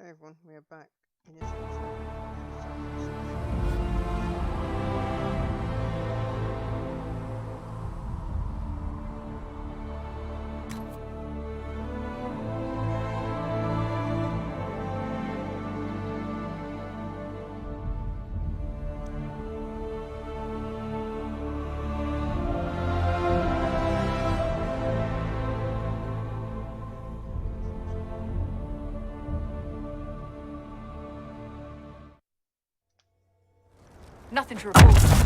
everyone, we are back in this episode. Nothing to report.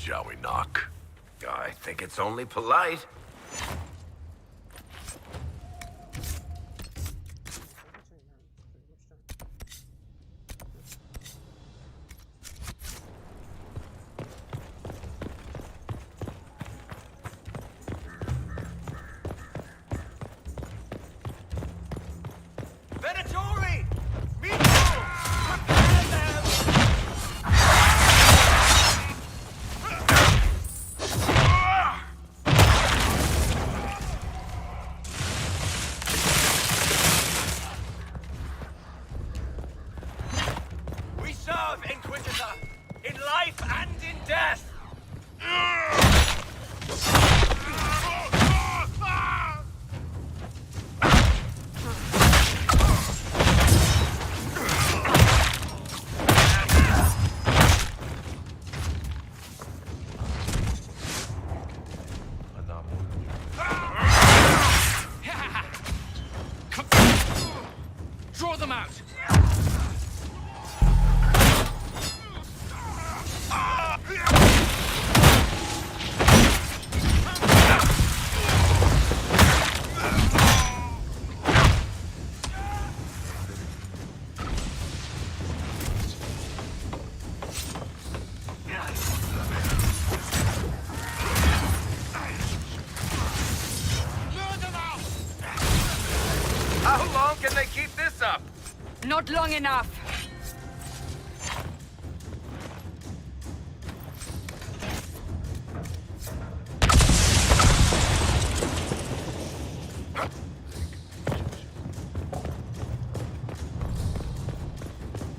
Shall we knock? I think it's only polite. Venatori! Miko! Prepare them! We serve, Inquisitor, in life and in death! Draw them out! How long can they keep this up? Not long enough.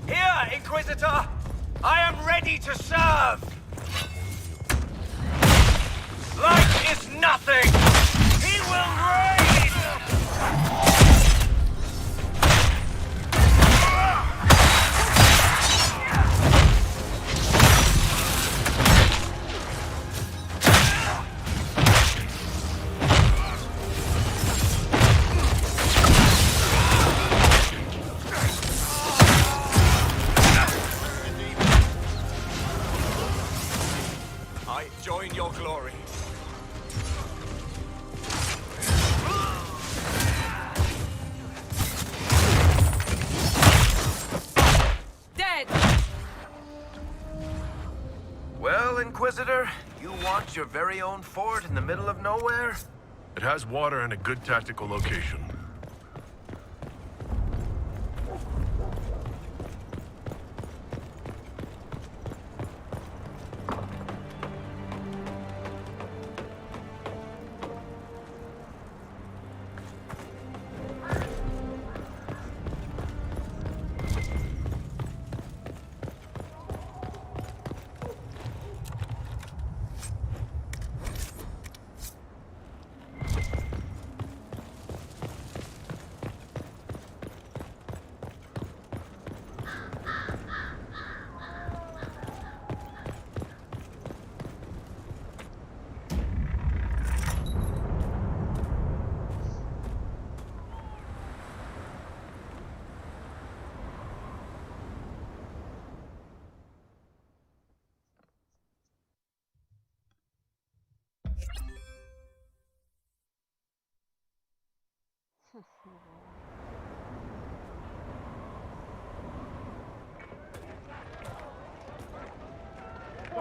Here, Inquisitor! I am ready to serve! Life is nothing! He will reign! I join your glory. Dead! Well, Inquisitor, you want your very own fort in the middle of nowhere? It has water and a good tactical location.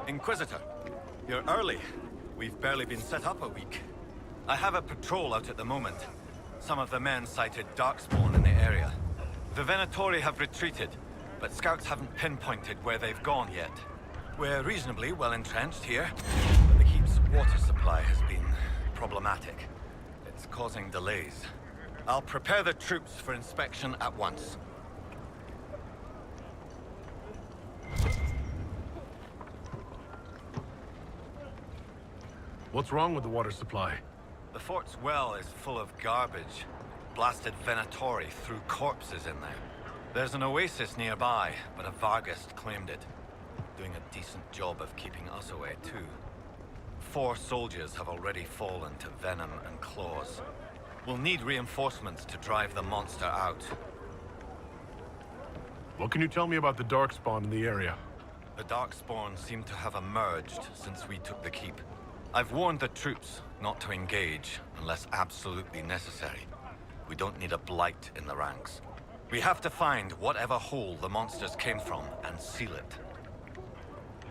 Inquisitor, you're early. We've barely been set up a week. I have a patrol out at the moment. Some of the men sighted darkspawn in the area. The Venatori have retreated, but scouts haven't pinpointed where they've gone yet. We're reasonably well entrenched here, but the keep's water supply has been problematic. It's causing delays. I'll prepare the troops for inspection at once. What's wrong with the water supply? The fort's well is full of garbage. Blasted Venatori threw corpses in there. There's an oasis nearby, but a Vargast claimed it. Doing a decent job of keeping us away, too. 4 soldiers have already fallen to venom and claws. We'll need reinforcements to drive the monster out. What can you tell me about the darkspawn in the area? The Darkspawn seem to have emerged since we took the keep. I've warned the troops not to engage unless absolutely necessary. We don't need a blight in the ranks. We have to find whatever hole the monsters came from and seal it.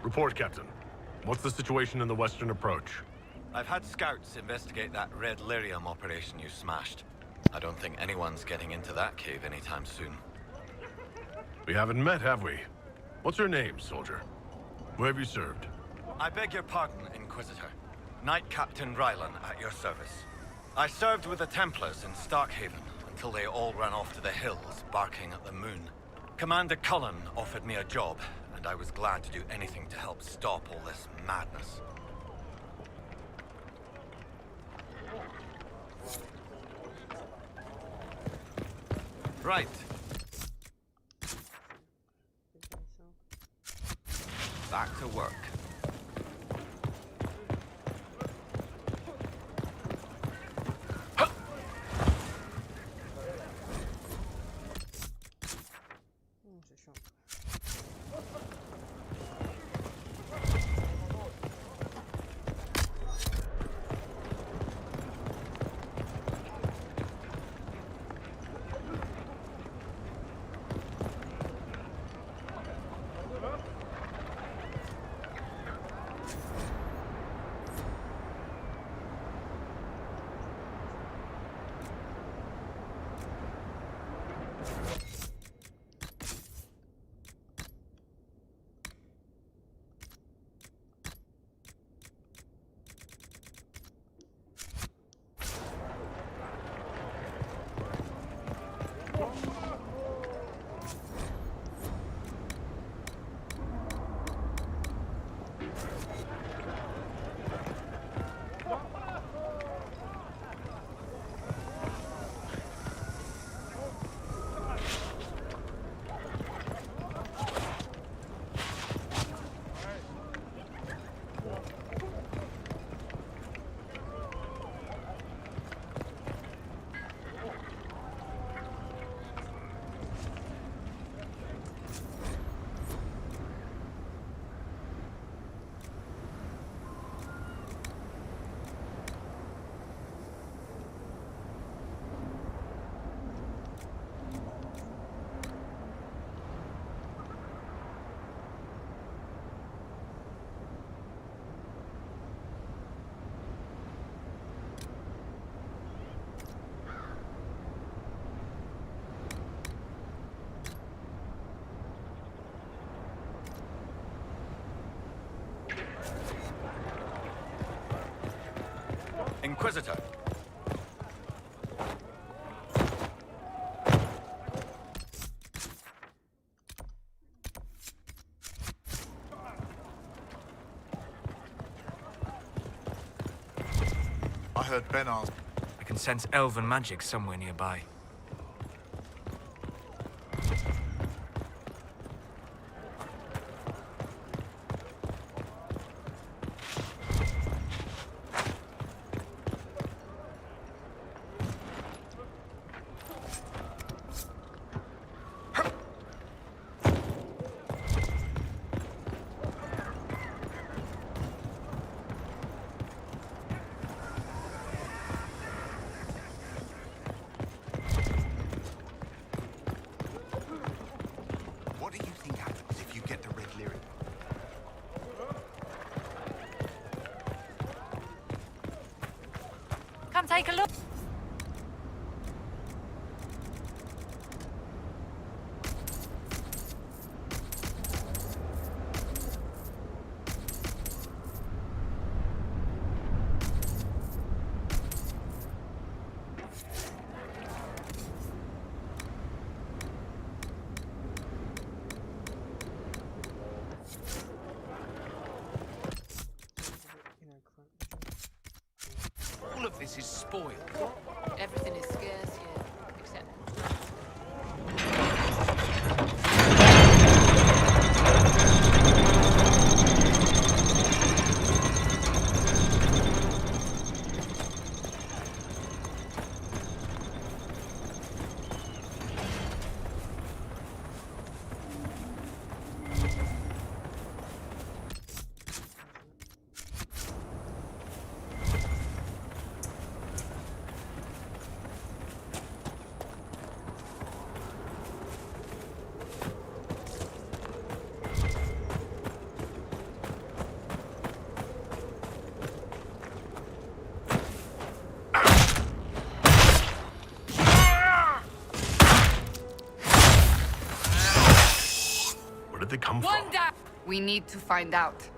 Report, Captain. What's the situation in the western approach? I've had scouts investigate that red lyrium operation you smashed. I don't think anyone's getting into that cave anytime soon. We haven't met, have we? What's your name, soldier? Where have you served? I beg your pardon, Inquisitor. Knight Captain Rylan at your service. I served with the Templars in Starkhaven until they all ran off to the hills, barking at the moon. Commander Cullen offered me a job, and I was glad to do anything to help stop all this madness. Right. Back to work. It's a shock. Inquisitor. I heard Ben ask. I can sense elven magic somewhere nearby. What do you think happens if you get the red lyric? Come take a look. All of this is spoiled. Everything is scarce here, except We need to find out.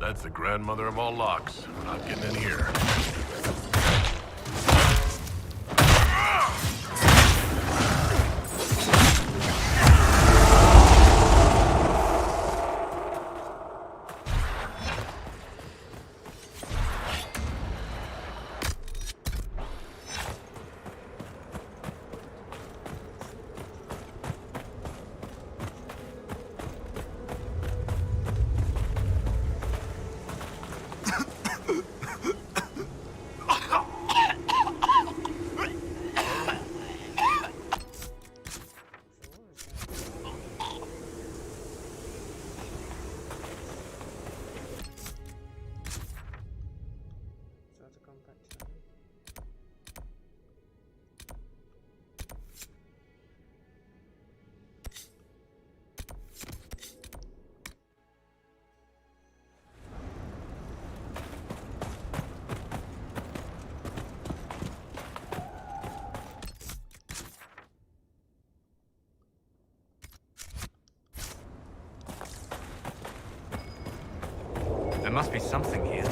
That's the grandmother of all locks. We're not getting in here. So I have to come back to that. There must be something here.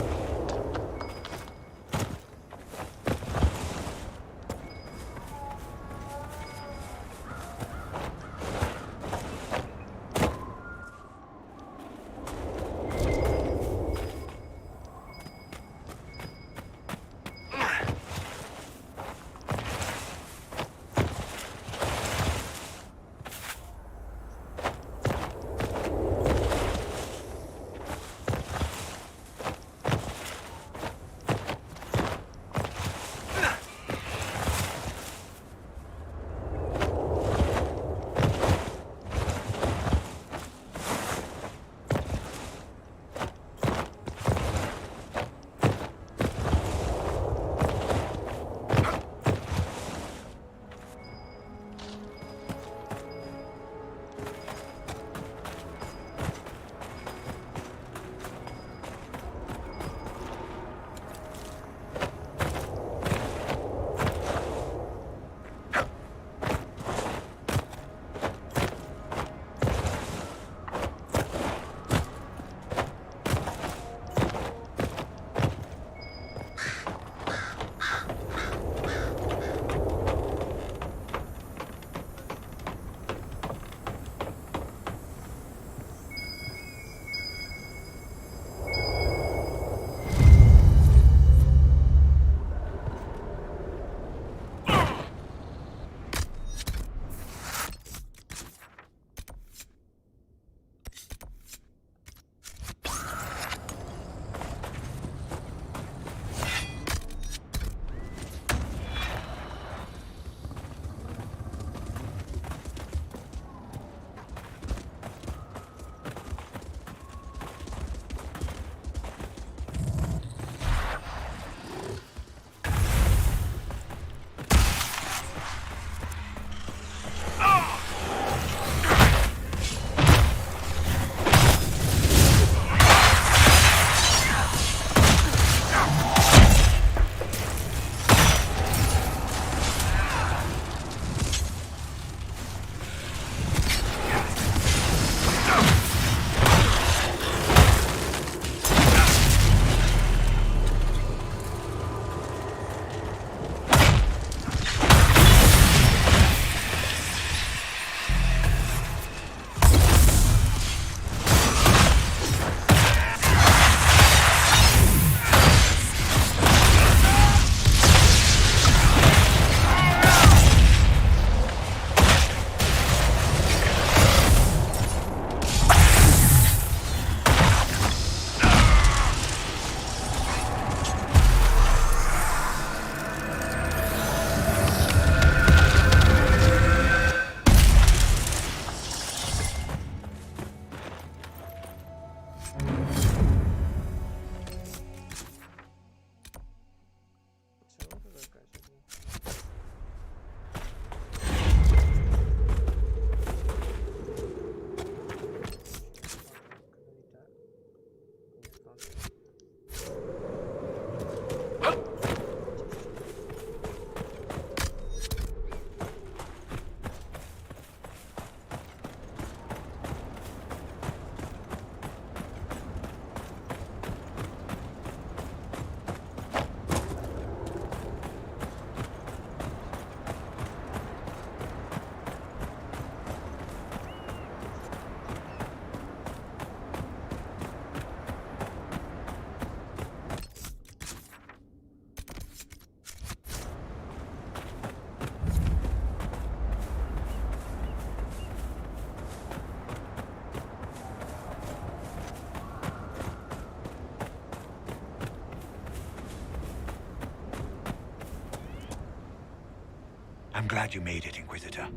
I'm glad you made it, Inquisitor.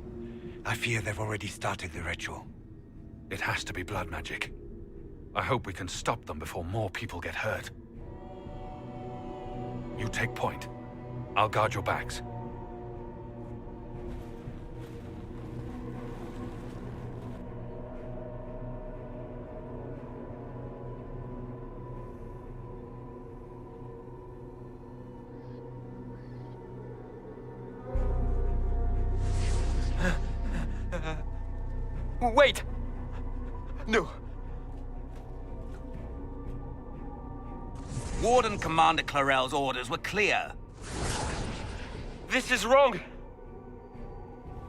I fear they've already started the ritual. It has to be blood magic. I hope we can stop them before more people get hurt. You take point. I'll guard your backs. Wait! No. Warden Commander Clarel's orders were clear. This is wrong!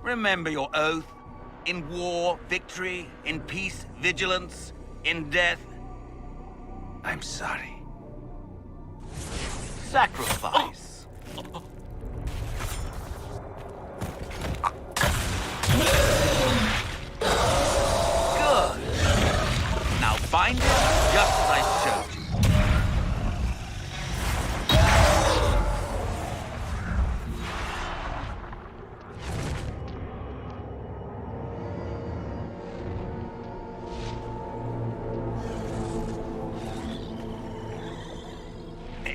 Remember your oath. In war, victory. In peace, vigilance. In death, I'm sorry. sacrifice. Good. Now bind it just as I showed you.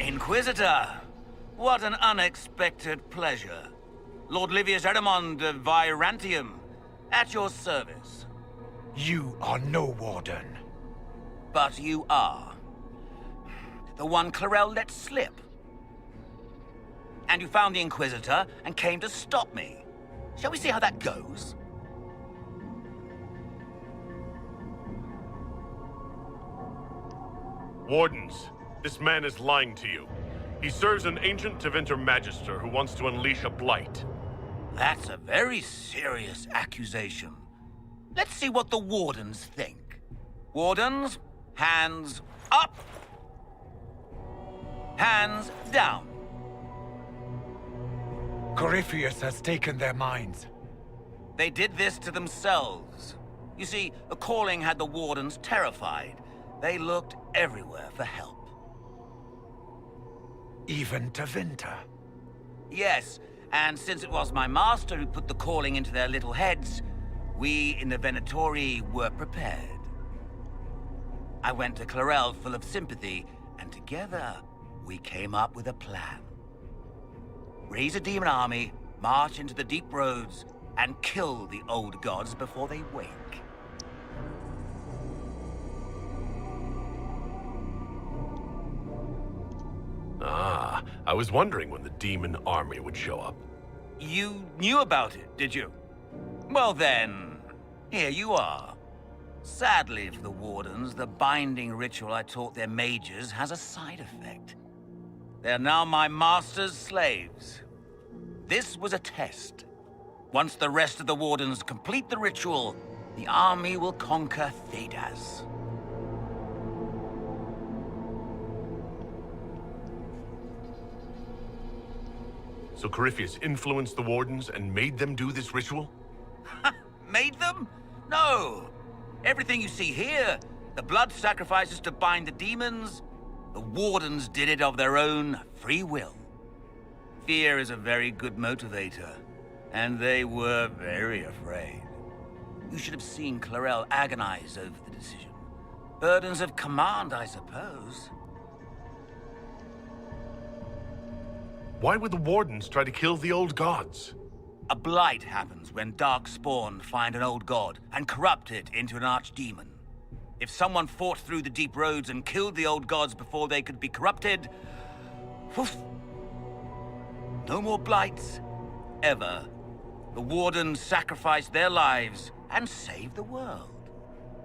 Inquisitor, what an unexpected pleasure. Lord Livius Erimond of Virantium, at your service. You are no warden. But you are. The one Clarel let slip. And you found the Inquisitor and came to stop me. Shall we see how that goes? Wardens, this man is lying to you. He serves an ancient Tevinter Magister who wants to unleash a blight. That's a very serious accusation. Let's see what the Wardens think. Wardens, hands up. Hands down. Corypheus has taken their minds. They did this to themselves. You see, the calling had the Wardens terrified. They looked everywhere for help. Even Tevinter. Yes, and since it was my master who put the calling into their little heads, we in the Venatori were prepared. I went to Clarel full of sympathy, and together we came up with a plan. Raise a demon army, march into the deep roads, and kill the old gods before they wake. Ah, I was wondering when the demon army would show up. You knew about it, did you? Well then, here you are. Sadly for the Wardens, the binding ritual I taught their mages has a side effect. They're now my master's slaves. This was a test. Once the rest of the Wardens complete the ritual, the army will conquer Thedas. So Corypheus influenced the Wardens and made them do this ritual? Made them? No. Everything you see here, the blood sacrifices to bind the demons, the Wardens did it of their own free will. Fear is a very good motivator, and they were very afraid. You should have seen Clarel agonize over the decision. Burdens of command, I suppose. Why would the Wardens try to kill the old gods? A blight happens when dark spawn find an old god and corrupt it into an archdemon. If someone fought through the deep roads and killed the old gods before they could be corrupted, woof, no more blights, ever. The Wardens sacrificed their lives and saved the world.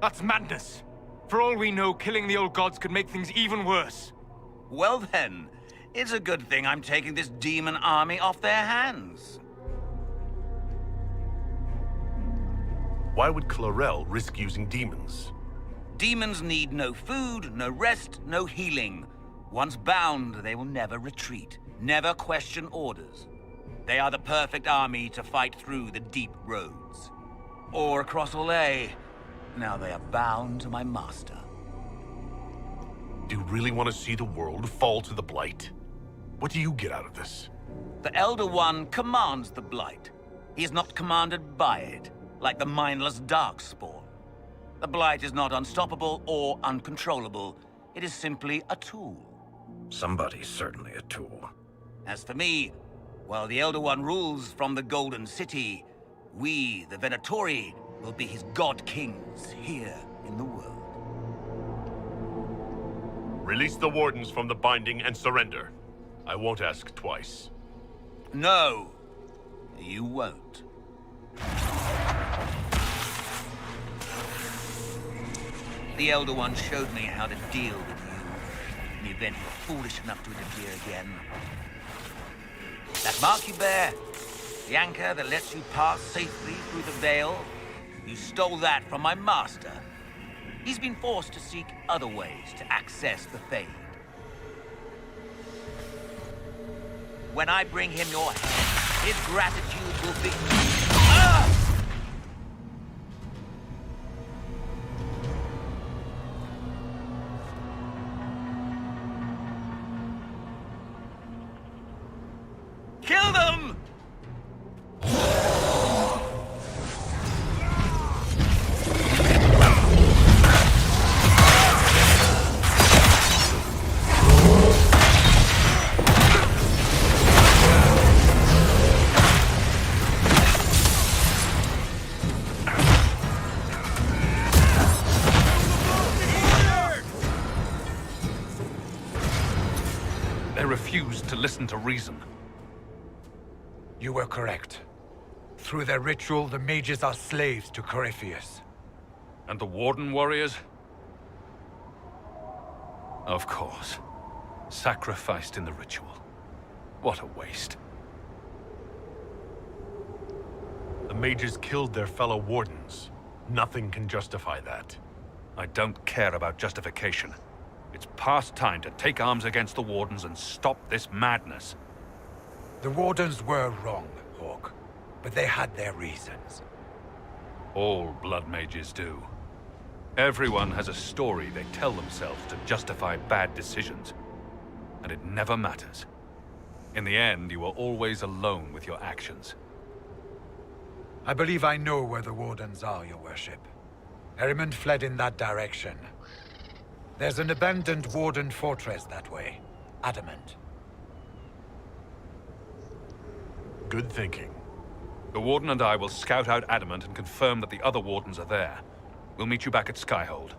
That's madness. For all we know, killing the old gods could make things even worse. Well then, it's a good thing I'm taking this demon army off their hands. Why would Clarel risk using demons? Demons need no food, no rest, no healing. Once bound, they will never retreat, never question orders. They are the perfect army to fight through the deep roads. Or across Olay. Now they are bound to my master. Do you really want to see the world fall to the Blight? What do you get out of this? The Elder One commands the Blight. He is not commanded by it, like the mindless Darkspawn. The Blight is not unstoppable or uncontrollable. It is simply a tool. Somebody's certainly a tool. As for me, while the Elder One rules from the Golden City, we, the Venatori, will be his god kings here in the world. Release the wardens from the binding and surrender. I won't ask twice. No, you won't. The Elder One showed me how to deal with you in the event you're foolish enough to interfere again. That mark you bear, the anchor that lets you pass safely through the veil, you stole that from my master. He's been forced to seek other ways to access the Fade. When I bring him your head, his gratitude will be... Ah! Kill them! They refused to listen to reason. You were correct. Through their ritual, the mages are slaves to Corypheus. And the Warden warriors? Of course. Sacrificed in the ritual. What a waste. The mages killed their fellow wardens. Nothing can justify that. I don't care about justification. It's past time to take arms against the Wardens and stop this madness. The Wardens were wrong, Hawk, but they had their reasons. All blood mages do. Everyone has a story they tell themselves to justify bad decisions. And it never matters. In the end, you are always alone with your actions. I believe I know where the Wardens are, Your Worship. Erimond fled in that direction. There's an abandoned Warden fortress that way. Adamant. Good thinking. The Warden and I will scout out Adamant and confirm that the other Wardens are there. We'll meet you back at Skyhold.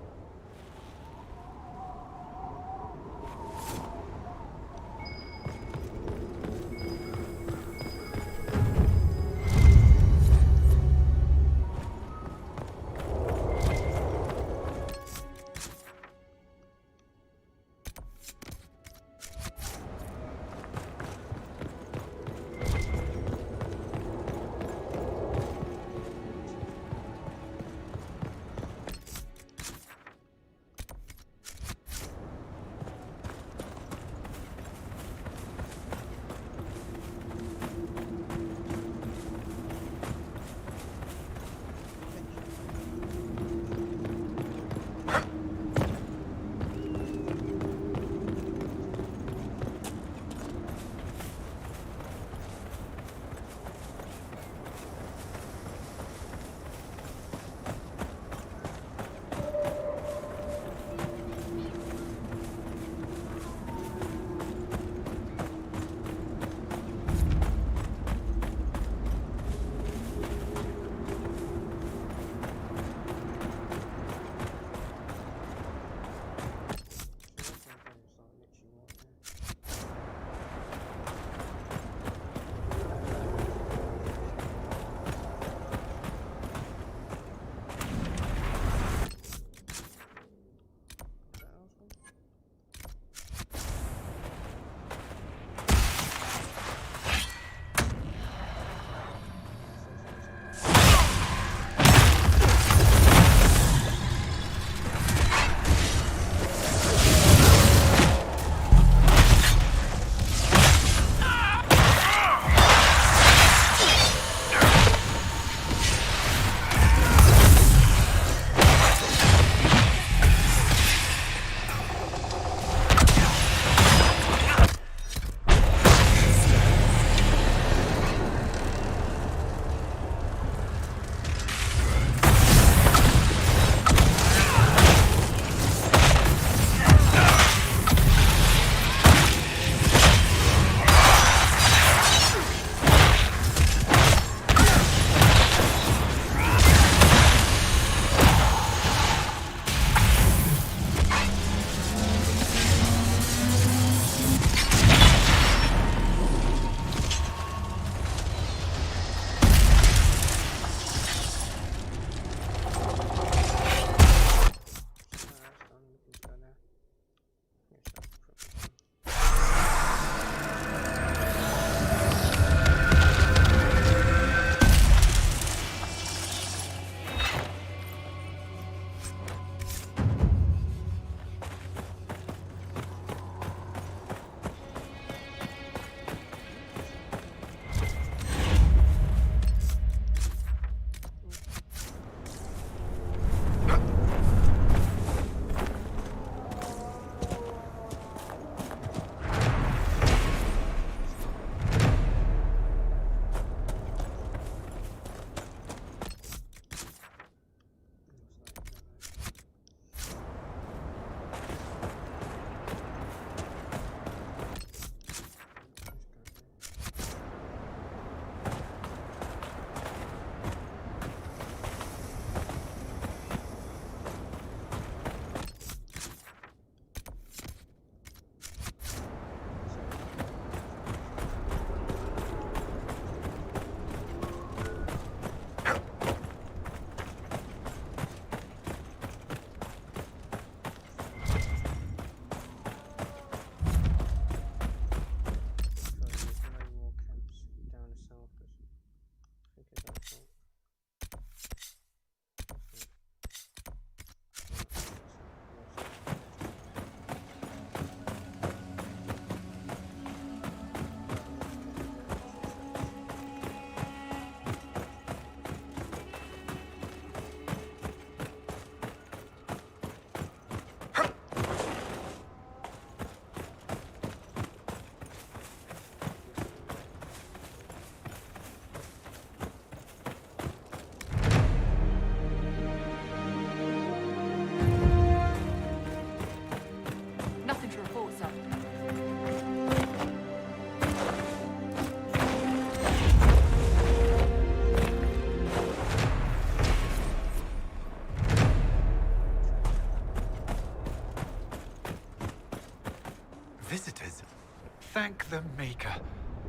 Mother Maker.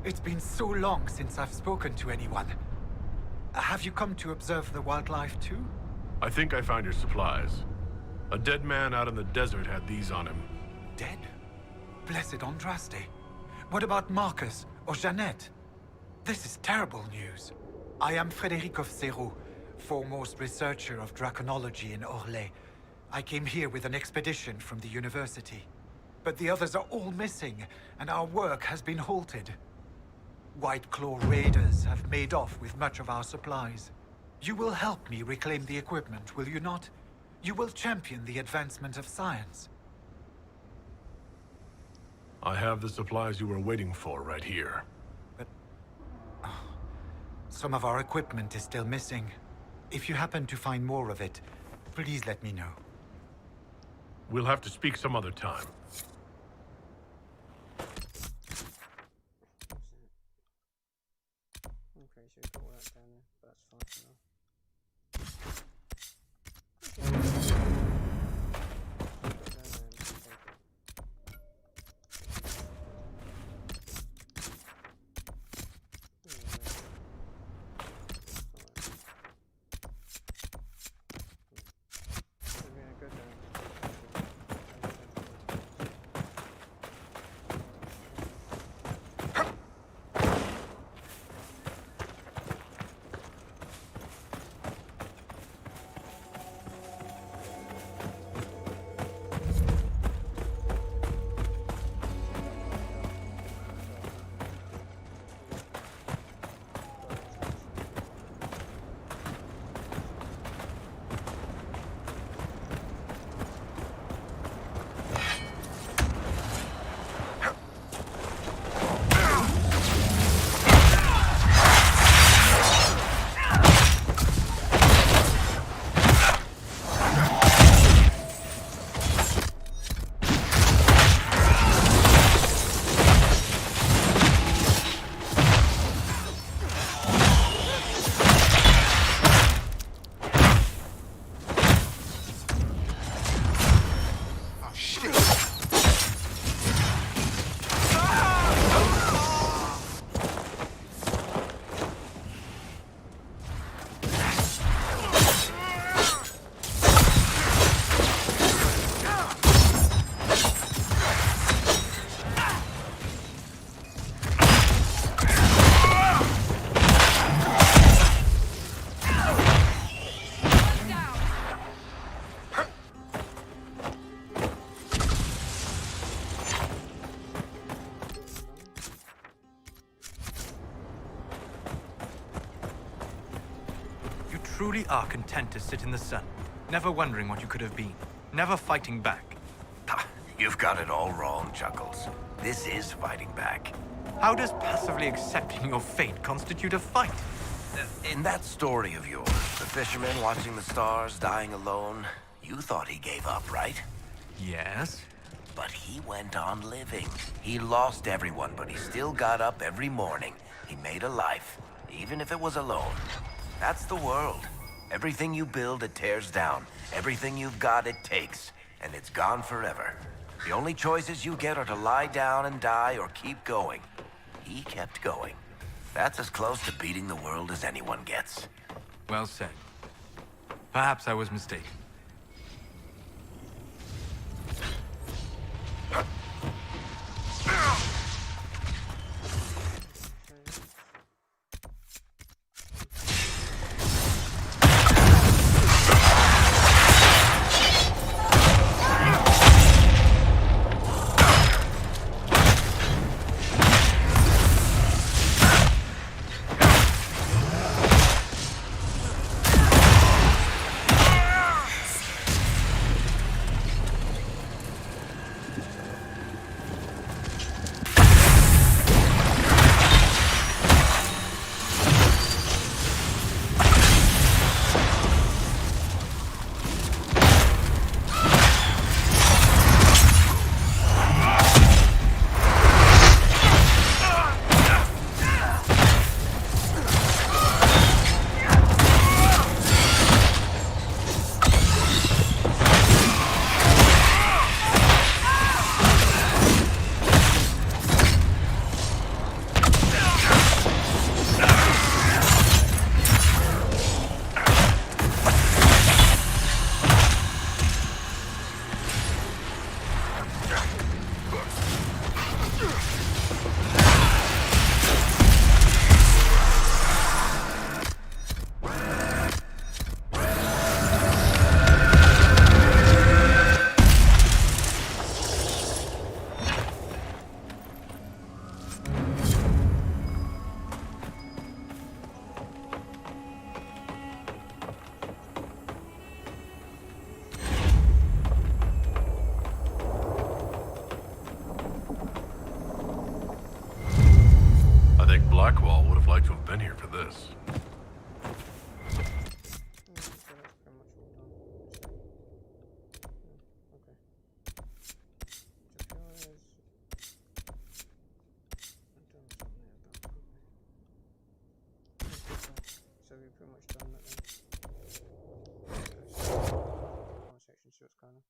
It's been so long since I've spoken to anyone. Have you come to observe the wildlife too? I think I found your supplies. A dead man out in the desert had these on him. Dead? Blessed Andraste. What about Marcus or Jeannette? This is terrible news. I am Frédéric of Serrault, foremost researcher of draconology in Orlais. I came here with an expedition from the university. But the others are all missing, and our work has been halted. White Claw raiders have made off with much of our supplies. You will help me reclaim the equipment, will you not? You will champion the advancement of science. I have the supplies you were waiting for right here. But... some of our equipment is still missing. If you happen to find more of it, please let me know. We'll have to speak some other time. I'm pretty sure we've got all that down there, but that's fine for now. Truly are content to sit in the sun, never wondering what you could have been, never fighting back. You've got it all wrong, Chuckles. This is fighting back. How does passively accepting your fate constitute a fight? In that story of yours, the fisherman watching the stars, dying alone, you thought he gave up, right? Yes. But he went on living. He lost everyone, but he still got up every morning. He made a life, even if it was alone. That's the world. Everything you build, it tears down. Everything you've got, it takes. And it's gone forever. The only choices you get are to lie down and die or keep going. He kept going. That's as close to beating the world as anyone gets. Well said. Perhaps I was mistaken. been here for this. So that's pretty much all done. Okay. Just yours. I've done something like that. Okay. So we've pretty much done that then. One section, see what's going on.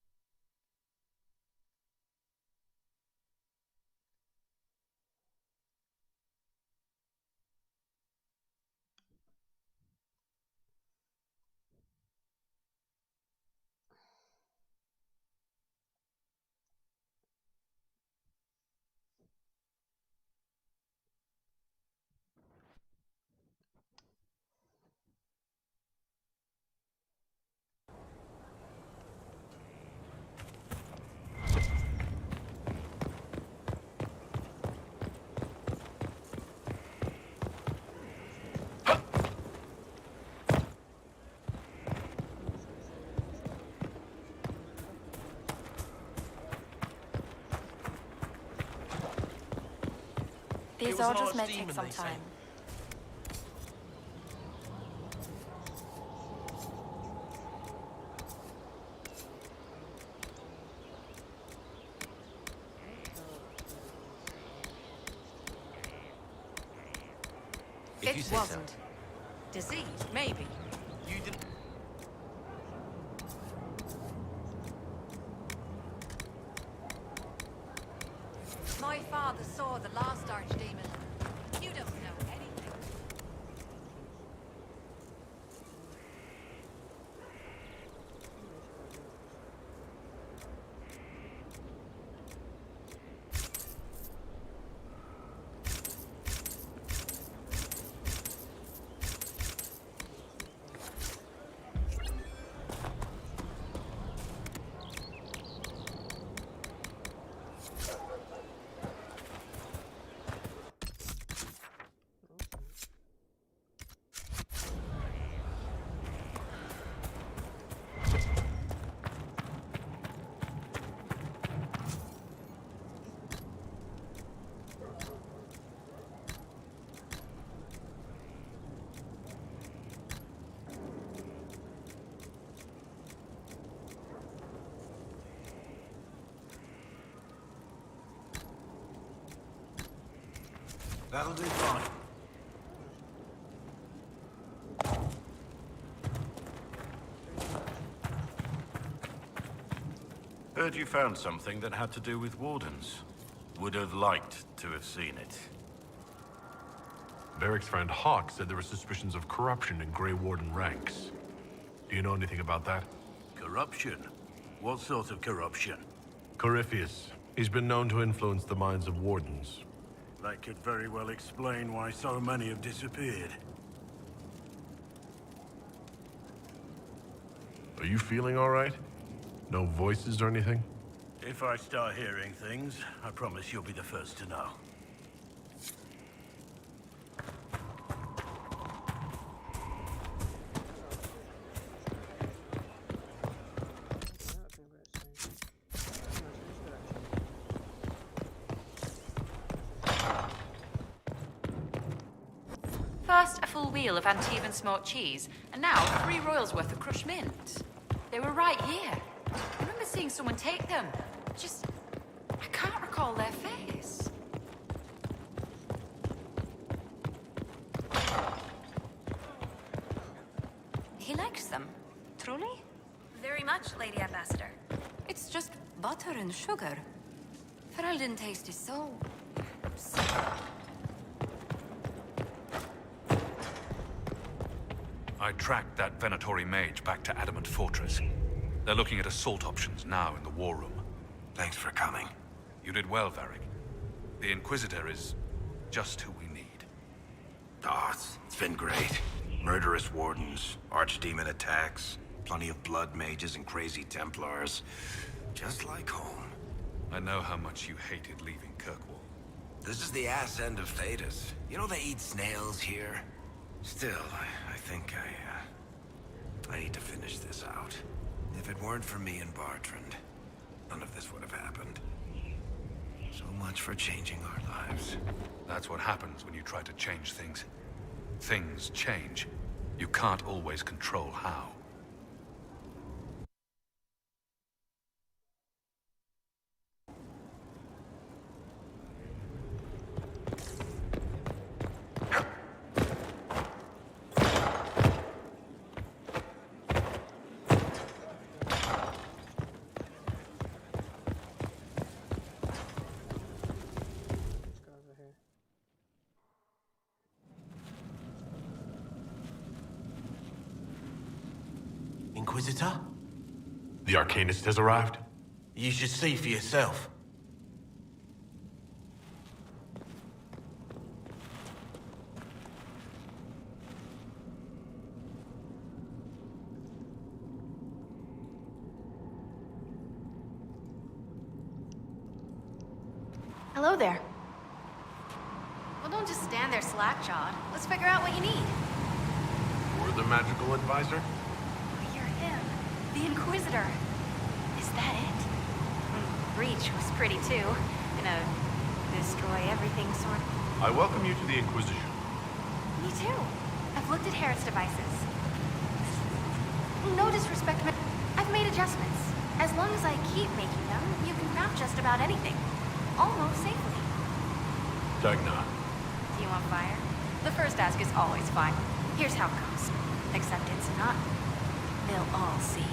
These orders may take some time. If you say so. Wasn't. Disease, maybe. You did. My father saw the last archdemon. You don't know anything. That'll do fine. Heard you found something that had to do with wardens. Would have liked to have seen it. Varric's friend Hawk said there were suspicions of corruption in Grey Warden ranks. Do you know anything about that? Corruption? What sort of corruption? Corypheus. He's been known to influence the minds of wardens. That could very well explain why so many have disappeared. Are you feeling all right? No voices or anything? If I start hearing things, I promise you'll be the first to know. First, a full wheel of Antivan smoked cheese, and now 3 royals worth of crushed mint. They were right here. I remember seeing someone take them. I can't recall their face. He likes them. Truly? Very much, Lady Ambassador. It's just butter and sugar. Ferelden taste is so... I tracked that Venatori mage back to Adamant Fortress. They're looking at assault options now in the war room. Thanks for coming. You did well, Varric. The Inquisitor is just who we need. Oh, it's been great. Murderous wardens, archdemon attacks, plenty of blood mages and crazy Templars. Just like home. I know how much you hated leaving Kirkwall. This is the ass end of Thedas. You know they eat snails here? Still, I think I need to finish this out. If it weren't for me and Bartrand, none of this would have happened. So much for changing our lives. That's what happens when you try to change things. Things change. You can't always control how. Let's go over here. Inquisitor? The Arcanist has arrived? You should see for yourself. Hello there. Well, don't just stand there slack-jawed. Let's figure out what you need. Or the magical advisor? You're him. The Inquisitor. Is that it? Breach was pretty too. In a destroy everything sort of... I welcome you to the Inquisition. Me too. I've looked at Harrod's devices. No disrespect, but I've made adjustments. As long as I keep making them, you can craft just about anything. Almost safely. Dagna. Do you want fire? The first ask is always fine. Here's how it goes. Except it's not. They'll all see.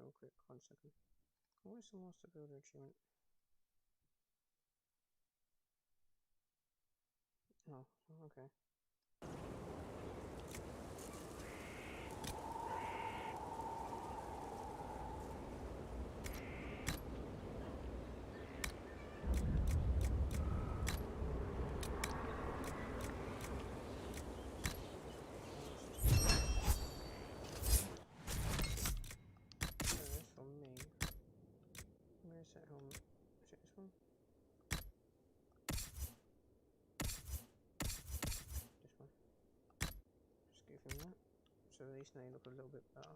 Real quick, 1 second. Where's the Master Builder achievement? Oh, okay. Set home. Is it this one? This one. Just give him that. So at least now you look a little bit better.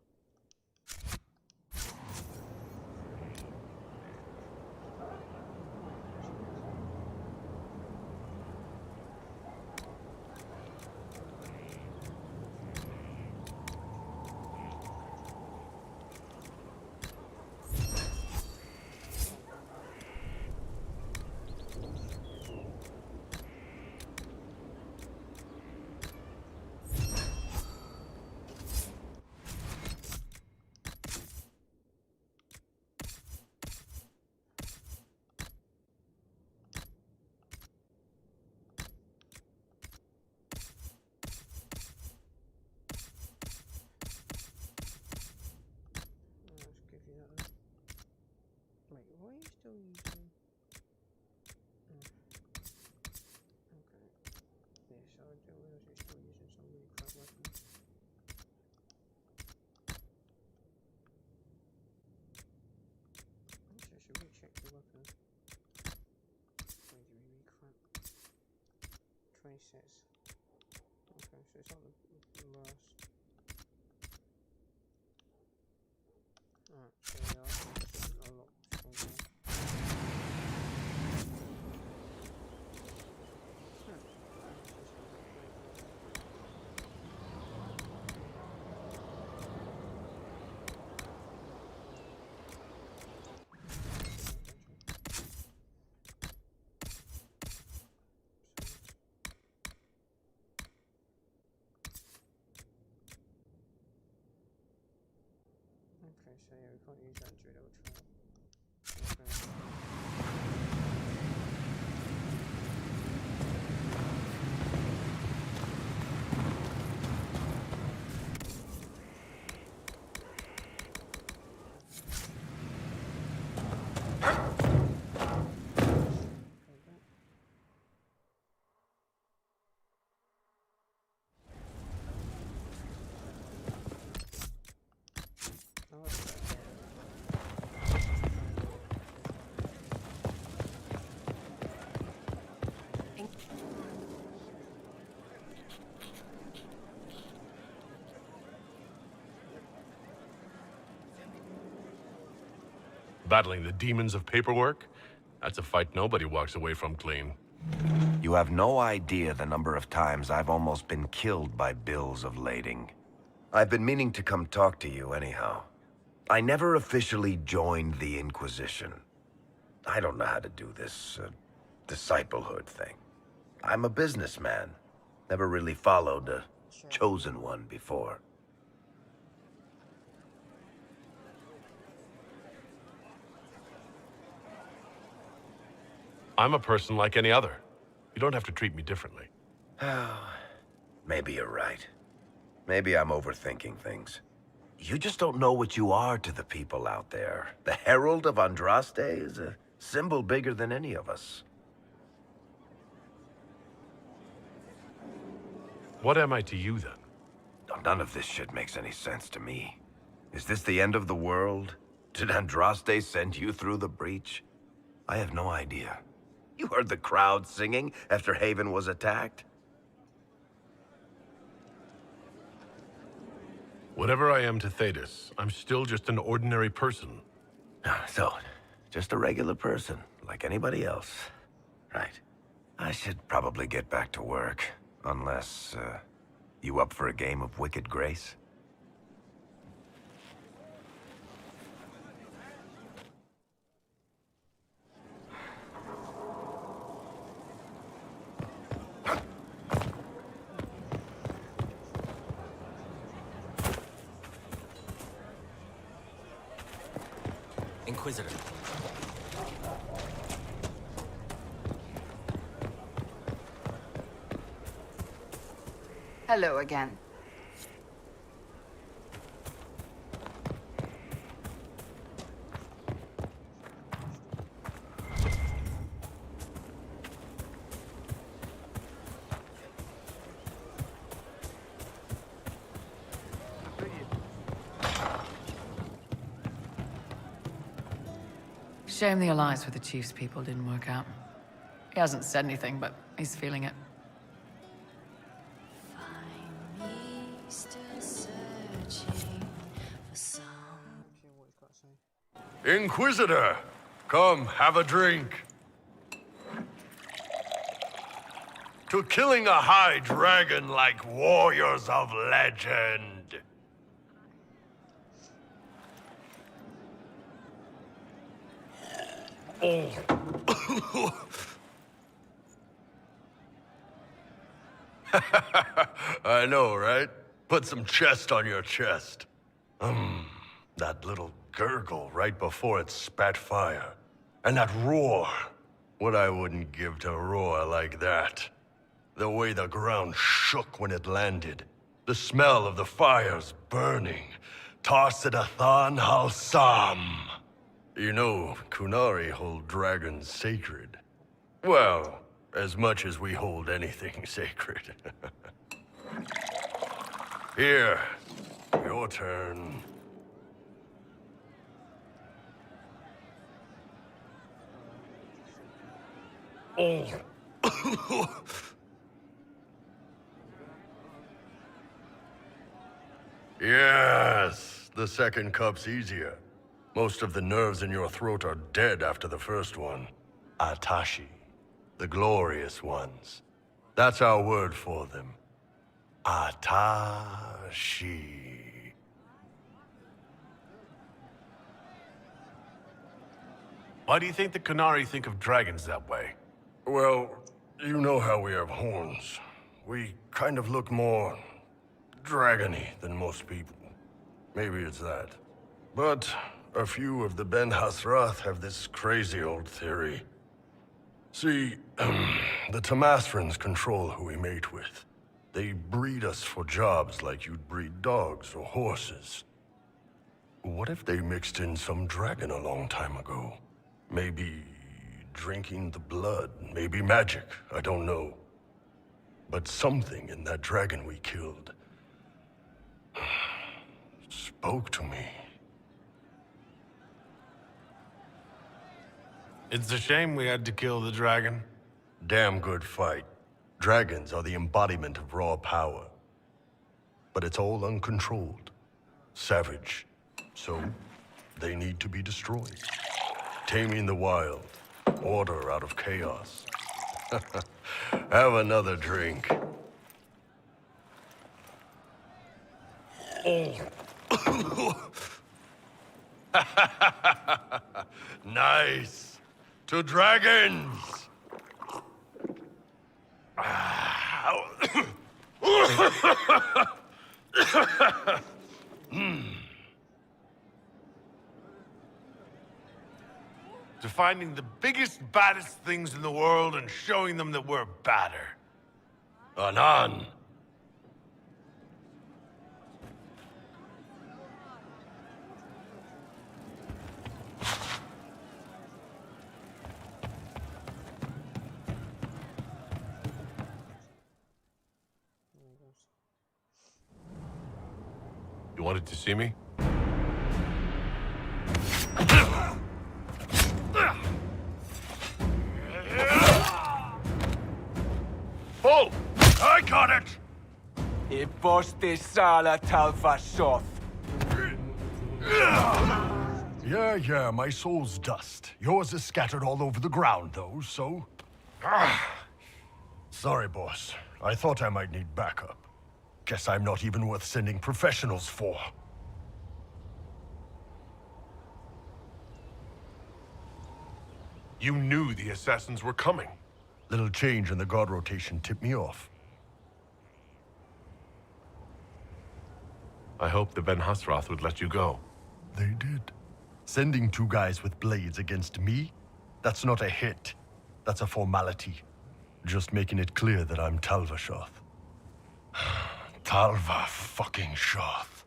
Wait, what are you still using? Okay. Yeah, so I didn't realize you're still using some really crap weapons. Actually, I should recheck the weapon. Wait, do we really crap? 26. Okay, so it's not the worst. Alright, so yeah, I think this is a lot stronger. Okay, so yeah, we can't use that druid ultra. Okay. Battling the demons of paperwork? That's a fight nobody walks away from clean. You have no idea the number of times I've almost been killed by bills of lading. I've been meaning to come talk to you anyhow. I never officially joined the Inquisition. I don't know how to do this, disciplehood thing. I'm a businessman. Never really followed a chosen one before. I'm a person like any other. You don't have to treat me differently. Maybe you're right. Maybe I'm overthinking things. You just don't know what you are to the people out there. The Herald of Andraste is a symbol bigger than any of us. What am I to you, then? None of this shit makes any sense to me. Is this the end of the world? Did Andraste send you through the breach? I have no idea. You heard the crowd singing after Haven was attacked? Whatever I am to Thetis, I'm still just an ordinary person. So, just a regular person, like anybody else. Right. I should probably get back to work. Unless, you up for a game of Wicked Grace? Inquisitor. Hello again. Shame the alliance with the Chief's people didn't work out. He hasn't said anything, but he's feeling it. Inquisitor! Come, have a drink. To killing a high dragon like warriors of legend. Oh. I know, right? Put some chest on your chest. That little gurgle right before it spat fire. And that roar. What I wouldn't give to roar like that. The way the ground shook when it landed. The smell of the fires burning. Tarsidathan Halsam. You know, Kunari hold dragons sacred. Well, as much as we hold anything sacred. Here, your turn. Oh. Yes, the second cup's easier. Most of the nerves in your throat are dead after the first one. Atashi. The glorious ones. That's our word for them. Atashi. Why do you think the Kunari think of dragons that way? Well, you know how we have horns. We kind of look more dragony than most people. Maybe it's that. But a few of the Ben Hasrath have this crazy old theory. See, the Tamathrans control who we mate with. They breed us for jobs like you'd breed dogs or horses. What if they mixed in some dragon a long time ago? Maybe drinking the blood, maybe magic, I don't know. But something in that dragon we killed spoke to me. It's a shame we had to kill the dragon. Damn good fight. Dragons are the embodiment of raw power. But it's all uncontrolled. Savage. So, they need to be destroyed. Taming the wild. Order out of chaos. Have another drink. Nice. To dragons. To finding the biggest, baddest things in the world and showing them that we're badder. Anan. You wanted to see me? Bull! I got it! Yeah, my soul's dust. Yours is scattered all over the ground, though, so... Sorry, boss. I thought I might need backup. Guess I'm not even worth sending professionals for. You knew the assassins were coming. Little change in the guard rotation tipped me off. I hoped the Ben Hasrath would let you go. They did. Sending 2 guys with blades against me? That's not a hit. That's a formality. Just making it clear that I'm Talva Shoth. Talva fucking Shoth.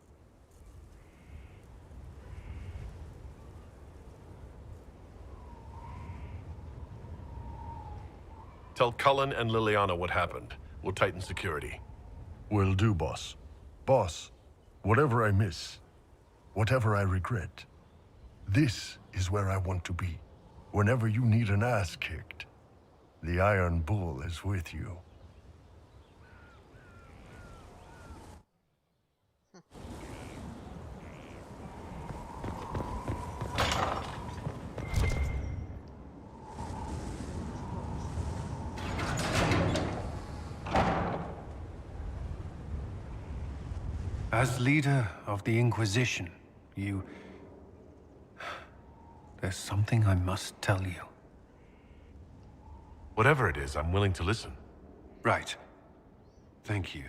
Tell Cullen and Liliana what happened. We'll tighten security. Will do, boss. Boss, whatever I miss, whatever I regret, this is where I want to be. Whenever you need an ass kicked, the Iron Bull is with you. As leader of the Inquisition, you... There's something I must tell you. Whatever it is, I'm willing to listen. Right. Thank you.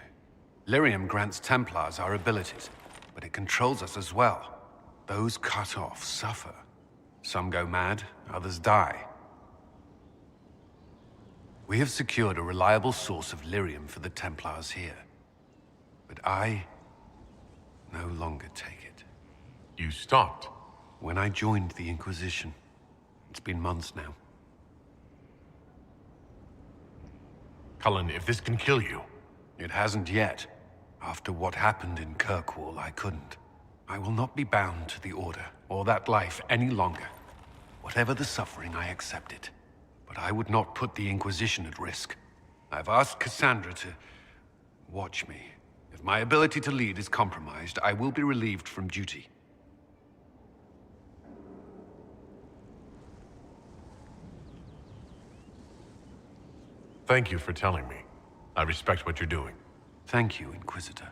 Lyrium grants Templars our abilities, but it controls us as well. Those cut off suffer. Some go mad, others die. We have secured a reliable source of Lyrium for the Templars here. But I no longer take it. You stopped? When I joined the Inquisition. It's been months now. Cullen, if this can kill you... It hasn't yet. After what happened in Kirkwall, I couldn't. I will not be bound to the Order, or that life any longer. Whatever the suffering, I accept it. But I would not put the Inquisition at risk. I've asked Cassandra to... watch me. If my ability to lead is compromised, I will be relieved from duty. Thank you for telling me. I respect what you're doing. Thank you, Inquisitor.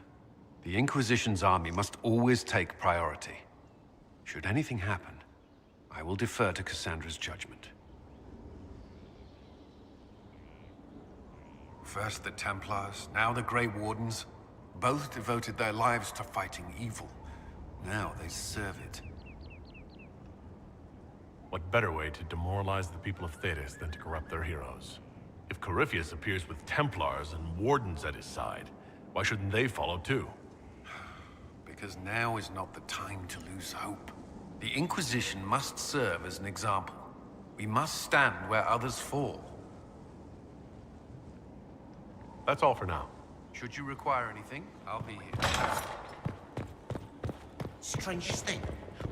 The Inquisition's army must always take priority. Should anything happen, I will defer to Cassandra's judgment. First the Templars, now the Grey Wardens. Both devoted their lives to fighting evil. Now they serve it. What better way to demoralize the people of Thedas than to corrupt their heroes? If Corypheus appears with Templars and Wardens at his side, why shouldn't they follow too? Because now is not the time to lose hope. The Inquisition must serve as an example. We must stand where others fall. That's all for now. Should you require anything, I'll be here. Strangest thing.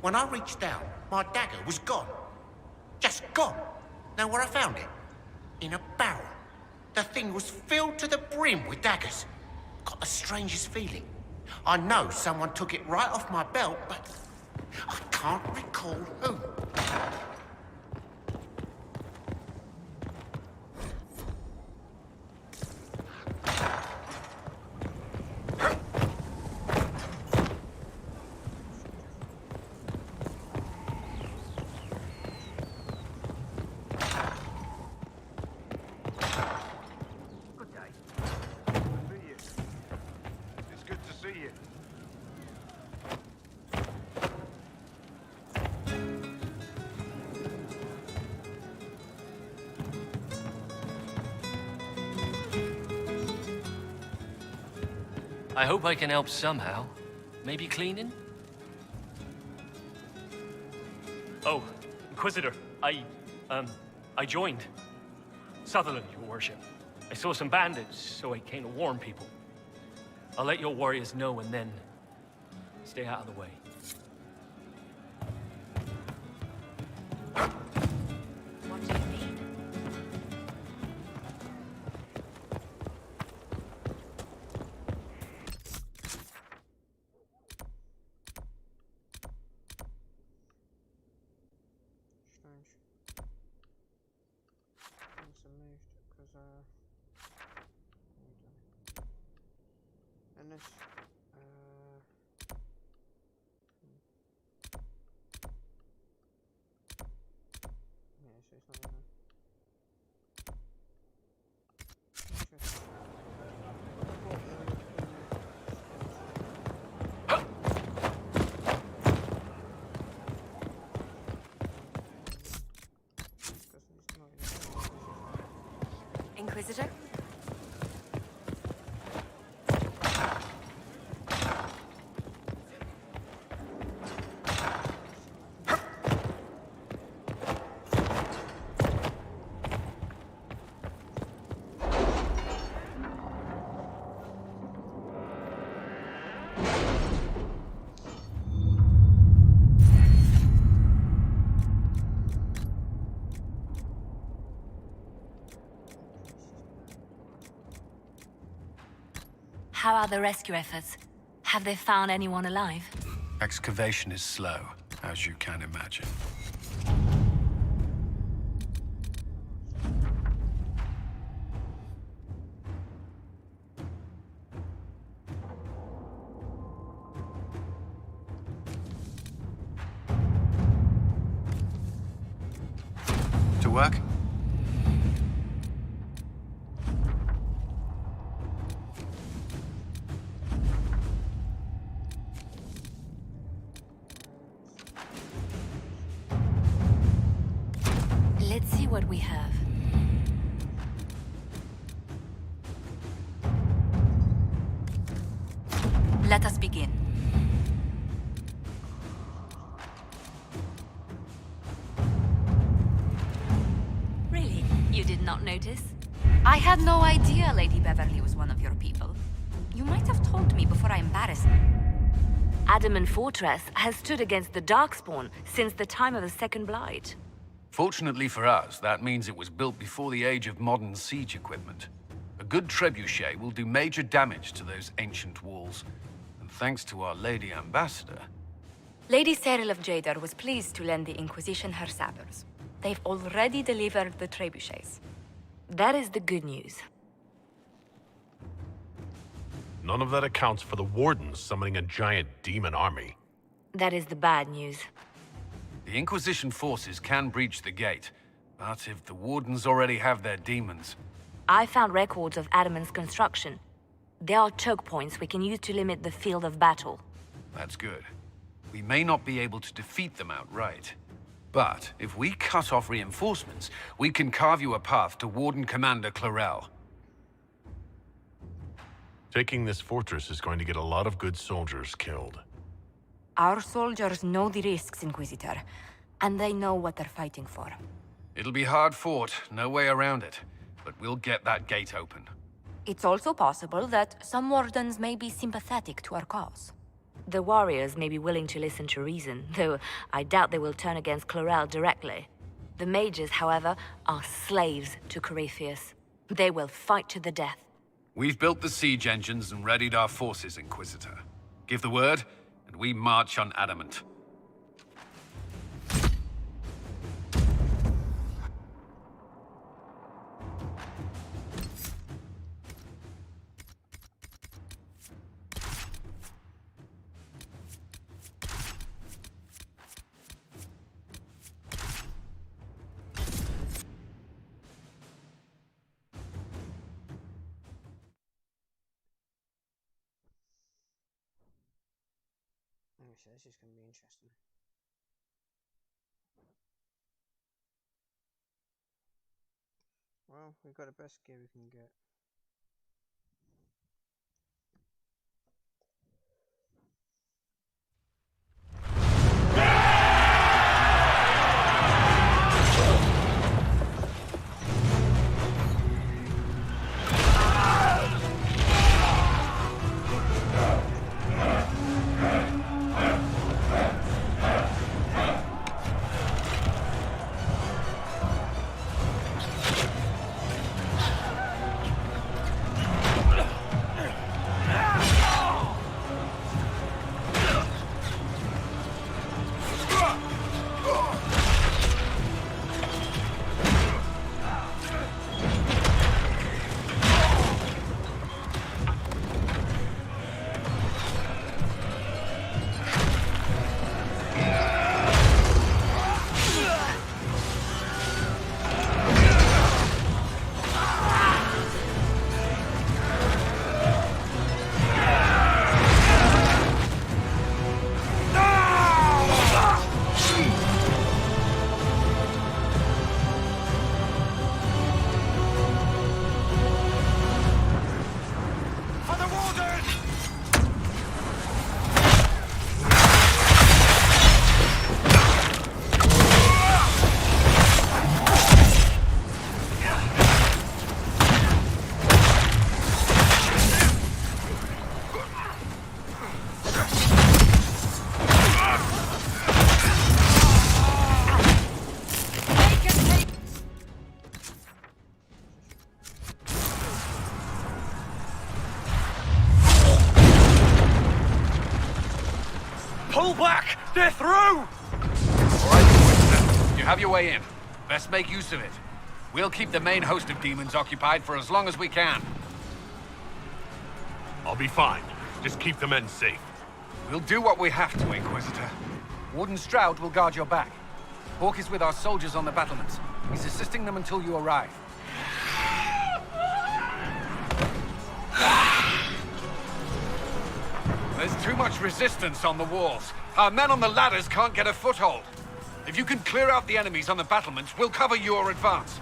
When I reached down, my dagger was gone. Just gone. Know where I found it? In a barrel. The thing was filled to the brim with daggers. Got the strangest feeling. I know someone took it right off my belt, but I can't recall who. I hope I can help somehow. Maybe cleaning? Oh, Inquisitor, I joined. Sutherland, your worship. I saw some bandits, so I came to warn people. I'll let your warriors know and then stay out of the way. What do you mean? Strange. Things are moved because and this yeah, so it's not gonna interesting. Inquisitor? How are the rescue efforts? Have they found anyone alive? Excavation is slow, as you can imagine. To work? Let's see what we have. Let us begin. Really? You did not notice? I had no idea Lady Beverly was one of your people. You might have told me before I embarrassed me. Adamant Fortress has stood against the Darkspawn since the time of the Second Blight. Fortunately for us, that means it was built before the age of modern siege equipment. A good trebuchet will do major damage to those ancient walls. And thanks to our Lady Ambassador... Lady Cyril of Jadar was pleased to lend the Inquisition her sabers. They've already delivered the trebuchets. That is the good news. None of that accounts for the Wardens summoning a giant demon army. That is the bad news. The Inquisition forces can breach the gate, but if the Wardens already have their demons... I found records of Adamant's construction. There are choke points we can use to limit the field of battle. That's good. We may not be able to defeat them outright. But if we cut off reinforcements, we can carve you a path to Warden Commander Clarel. Taking this fortress is going to get a lot of good soldiers killed. Our soldiers know the risks, Inquisitor, and they know what they're fighting for. It'll be hard fought, no way around it. But we'll get that gate open. It's also possible that some wardens may be sympathetic to our cause. The warriors may be willing to listen to reason, though I doubt they will turn against Clarel directly. The mages, however, are slaves to Corypheus. They will fight to the death. We've built the siege engines and readied our forces, Inquisitor. Give the word, and we march on Adamant. So this is going to be interesting. Well, we've got the best gear we can get. They're through! All right, Inquisitor. You have your way in. Best make use of it. We'll keep the main host of demons occupied for as long as we can. I'll be fine. Just keep the men safe. We'll do what we have to, Inquisitor. Warden Stroud will guard your back. Hawk is with our soldiers on the battlements. He's assisting them until you arrive. There's too much resistance on the walls. Our men on the ladders can't get a foothold. If you can clear out the enemies on the battlements, we'll cover your advance.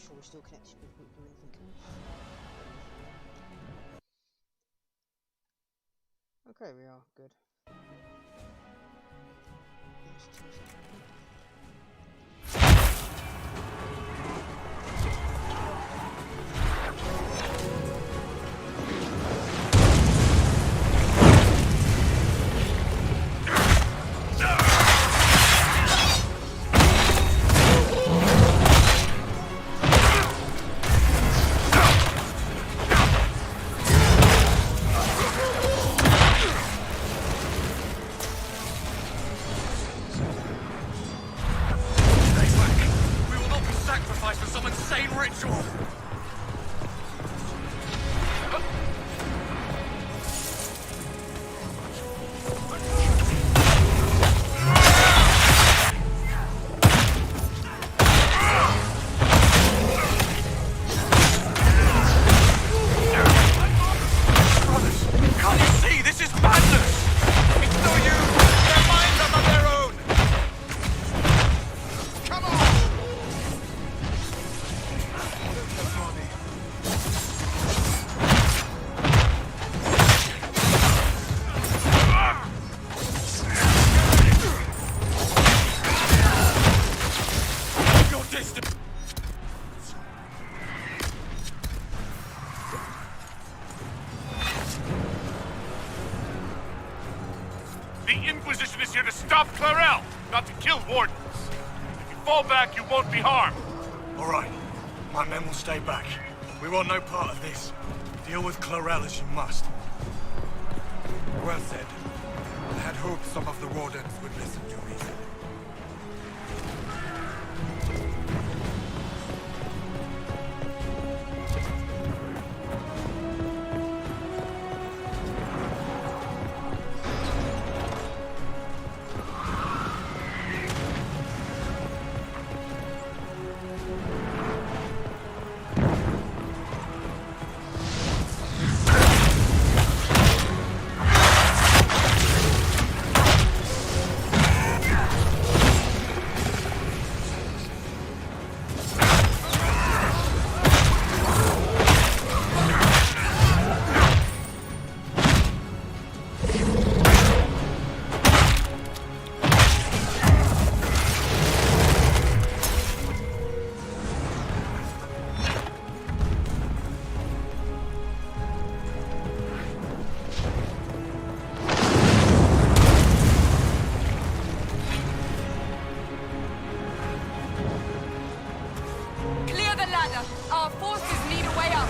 sure we're still connected before we do anything else. Okay, we are good. The Inquisition is here to stop Clarel, not to kill wardens. If you fall back, you won't be harmed. All right. My men will stay back. We want no part of this. Deal with Clarel as you must. Well said. I had hoped some of the wardens would listen to reason. Our forces need a way up.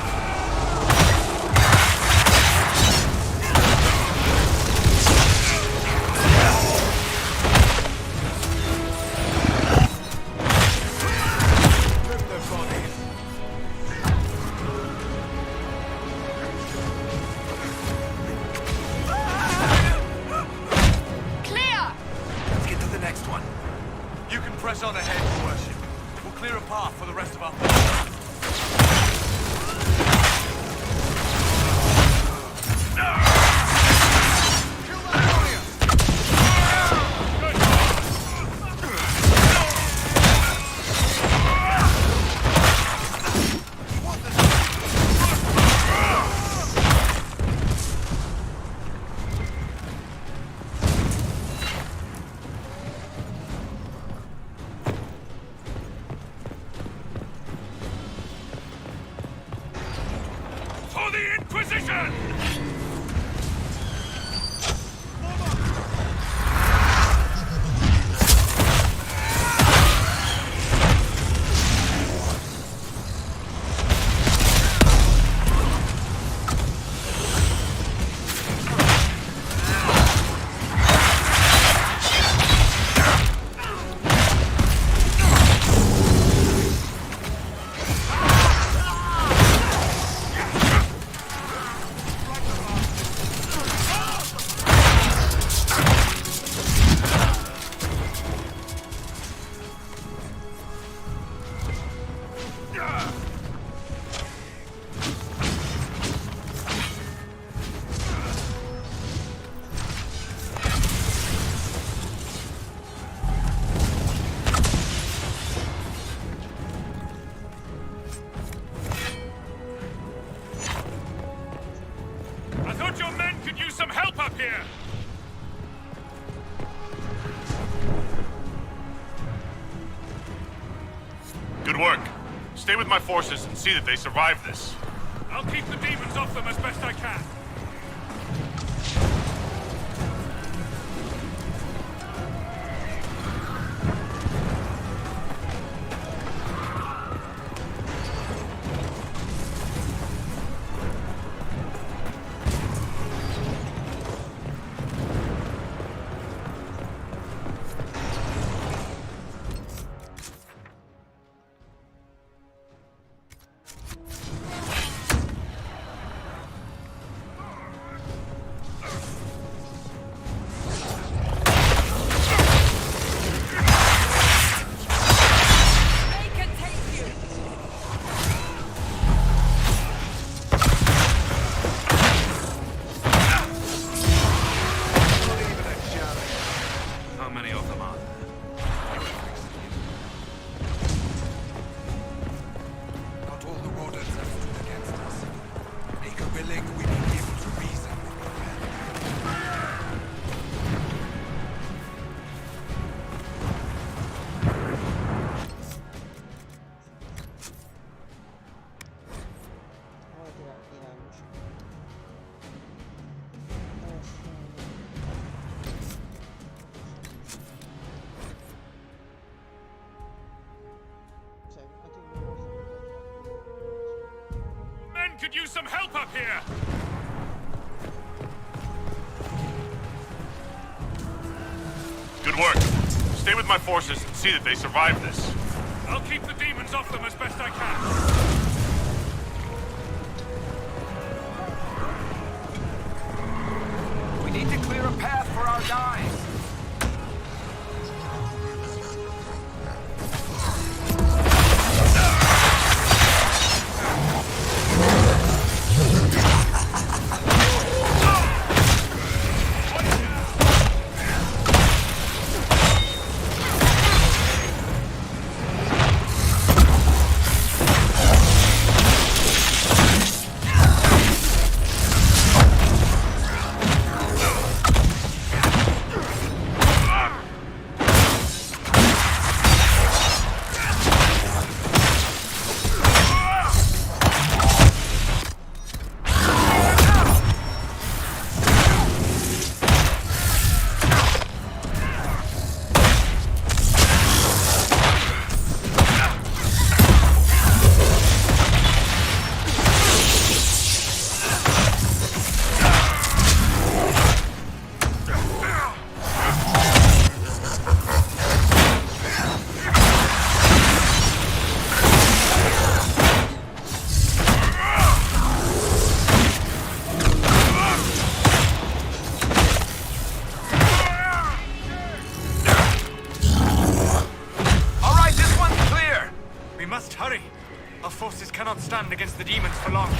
Clear! Let's get to the next one. You can press on ahead, Your Worship. We'll clear a path for the rest of our forces. For the Inquisition! I thought your men could use some help up here! Good work. Stay with my forces and see that they survive this. I'll keep the demons off them as best I can. could use some help up here! Good work. Stay with my forces and see that they survive this. I'll keep the demons off them as best I can. We need to clear a path for our guys. Cannot stand against the demons for long.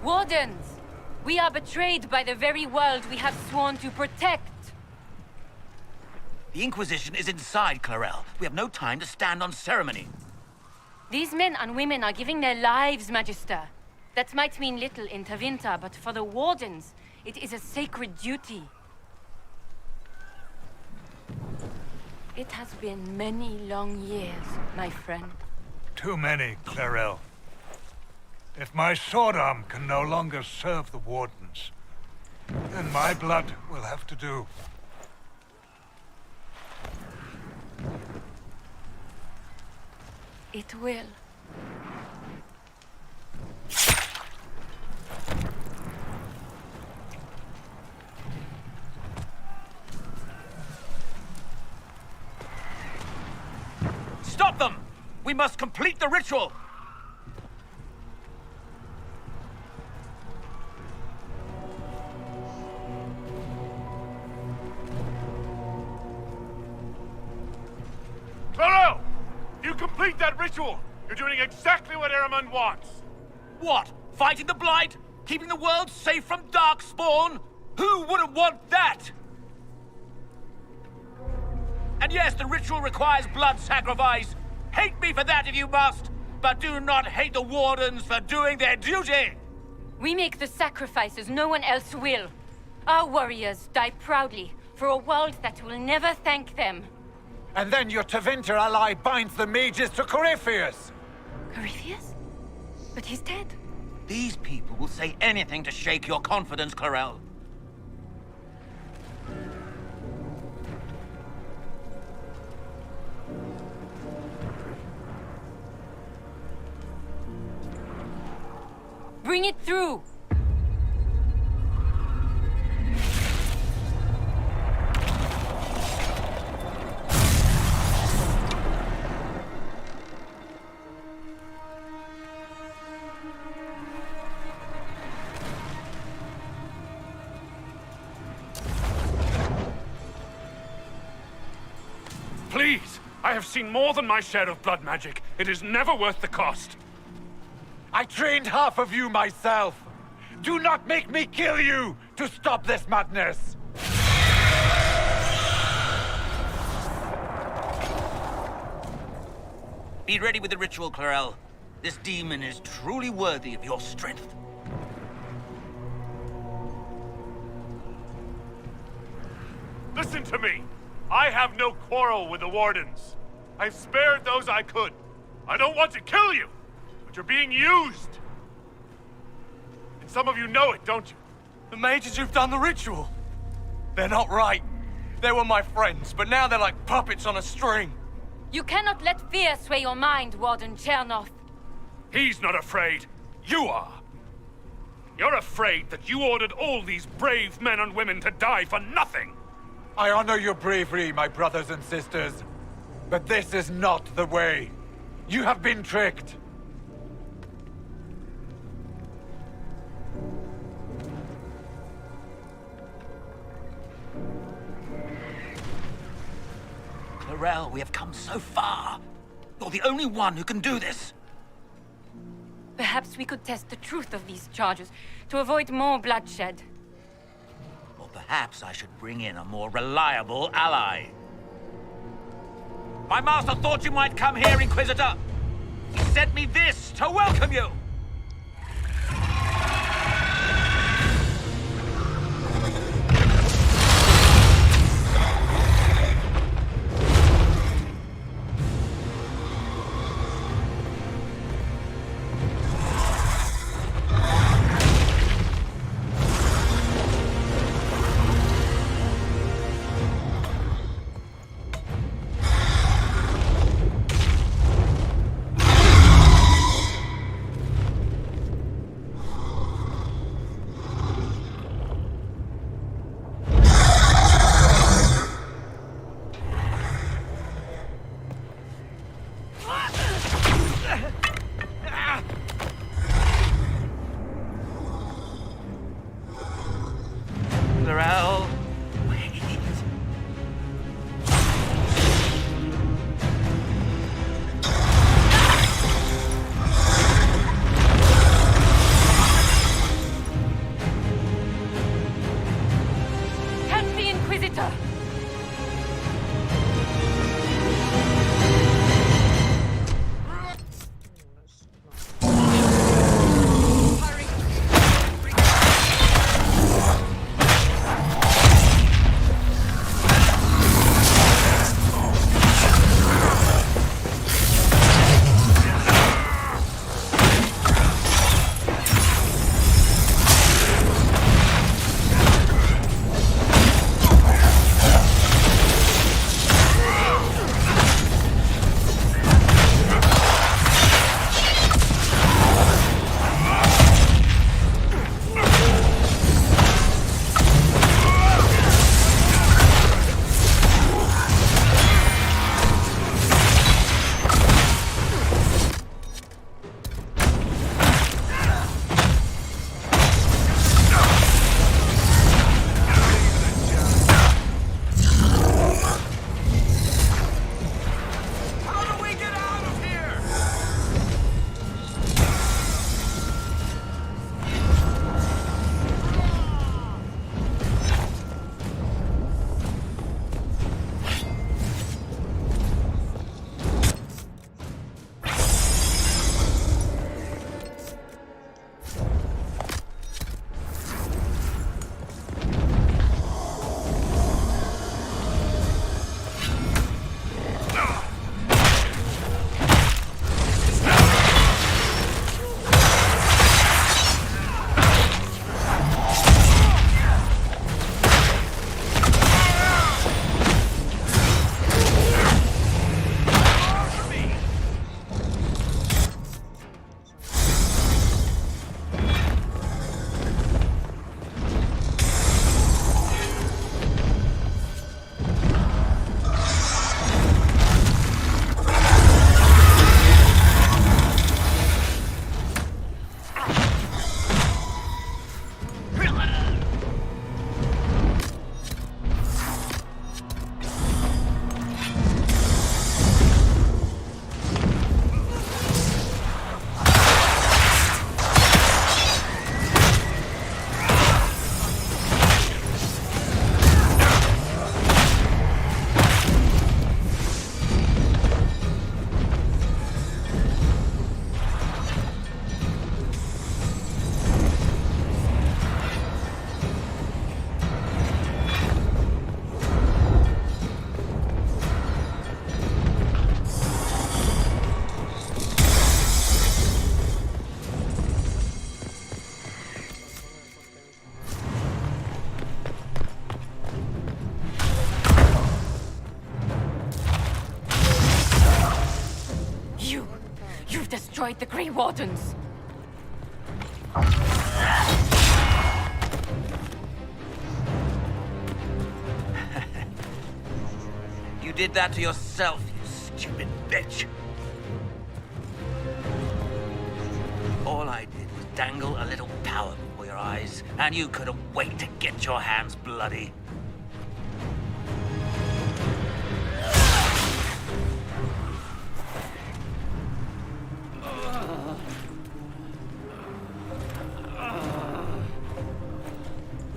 Wardens! We are betrayed by the very world we have sworn to protect. The Inquisition is inside, Clarel. We have no time to stand on ceremony. These men and women are giving their lives, Magister. That might mean little in Tavinta, but for the Wardens, it is a sacred duty. It has been many long years, my friend. Too many, Clarel. If my sword arm can no longer serve the Wardens, then my blood will have to do. It will. Stop them! We must complete the ritual! Cloro! You complete that ritual! You're doing exactly what Ehrman wants! What? Fighting the Blight? Keeping the world safe from Darkspawn? Who wouldn't want that? And yes, the ritual requires blood sacrifice. Hate me for that if you must, but do not hate the Wardens for doing their duty! We make the sacrifices no one else will. Our warriors die proudly for a world that will never thank them. And then your Tevinter ally binds the mages to Corypheus! Corypheus? But he's dead. These people will say anything to shake your confidence, Clarel. Bring it through! Please! I have seen more than my share of blood magic. It is never worth the cost. I trained half of you myself! Do not make me kill you to stop this madness! Be ready with the ritual, Clarel. This demon is truly worthy of your strength. Listen to me! I have no quarrel with the Wardens. I've spared those I could. I don't want to kill you, but you're being used. And some of you know it, don't you? The mages who've done the ritual. They're not right. They were my friends, but now they're like puppets on a string. You cannot let fear sway your mind, Warden Chernoff. He's not afraid. You are. You're afraid that you ordered all these brave men and women to die for nothing. I honor your bravery, my brothers and sisters. But this is not the way. You have been tricked. Clarel, we have come so far. You're the only one who can do this. Perhaps we could test the truth of these charges to avoid more bloodshed. Or perhaps I should bring in a more reliable ally. My master thought you might come here, Inquisitor. He sent me this to welcome you. Clarel, wait. Help the Inquisitor! You've destroyed the Grey Wardens! You did that to yourself, you stupid bitch. All I did was dangle a little power before your eyes, and you couldn't wait to get your hands bloody.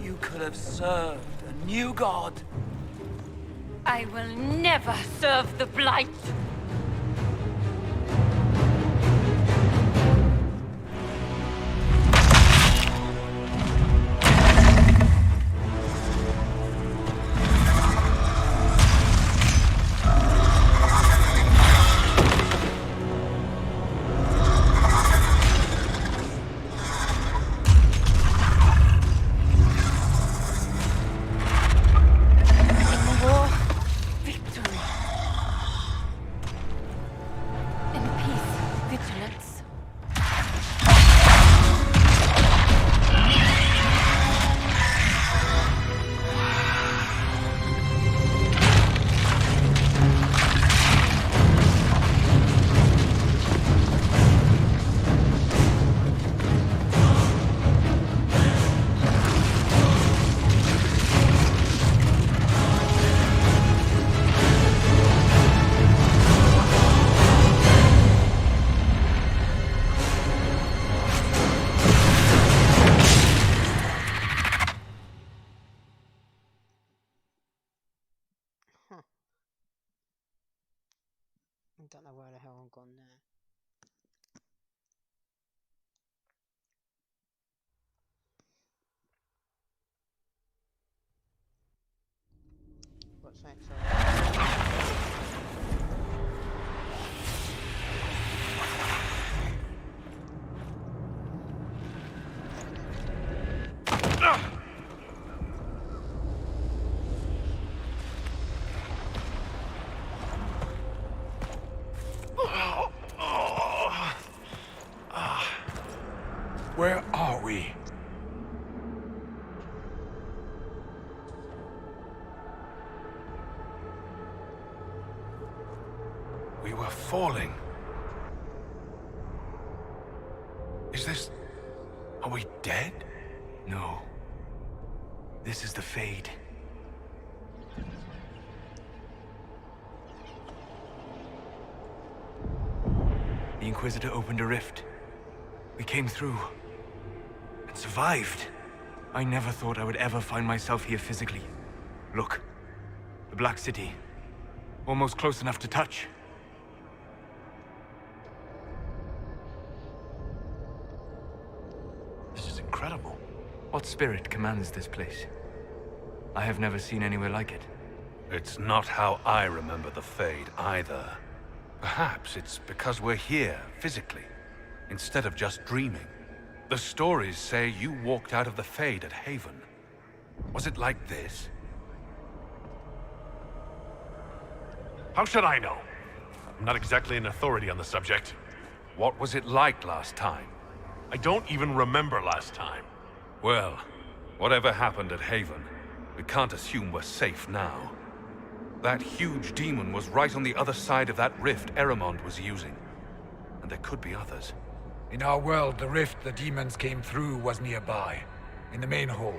You could have served a new god. I will never serve the Blight! I don't know where the hell I've gone there. What's that? Where are we? We were falling. Is this... Are we dead? No. This is the Fade. The Inquisitor opened a rift. We came through. And survived. I never thought I would ever find myself here physically. Look. The Black City. Almost close enough to touch. This is incredible. What spirit commands this place? I have never seen anywhere like it. It's not how I remember the Fade either. Perhaps it's because we're here, physically, instead of just dreaming. The stories say you walked out of the Fade at Haven. Was it like this? How should I know? I'm not exactly an authority on the subject. What was it like last time? I don't even remember last time. Well, whatever happened at Haven, we can't assume we're safe now. That huge demon was right on the other side of that rift Eramond was using. And there could be others. In our world, the rift the demons came through was nearby, in the main hall.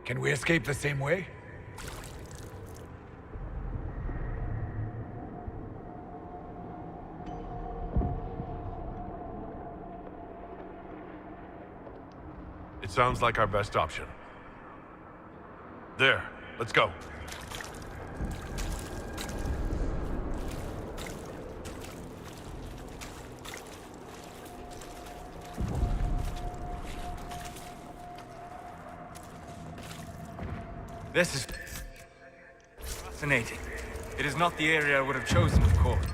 Can we escape the same way? It sounds like our best option. There, let's go. This is fascinating. It is not the area I would have chosen, of course.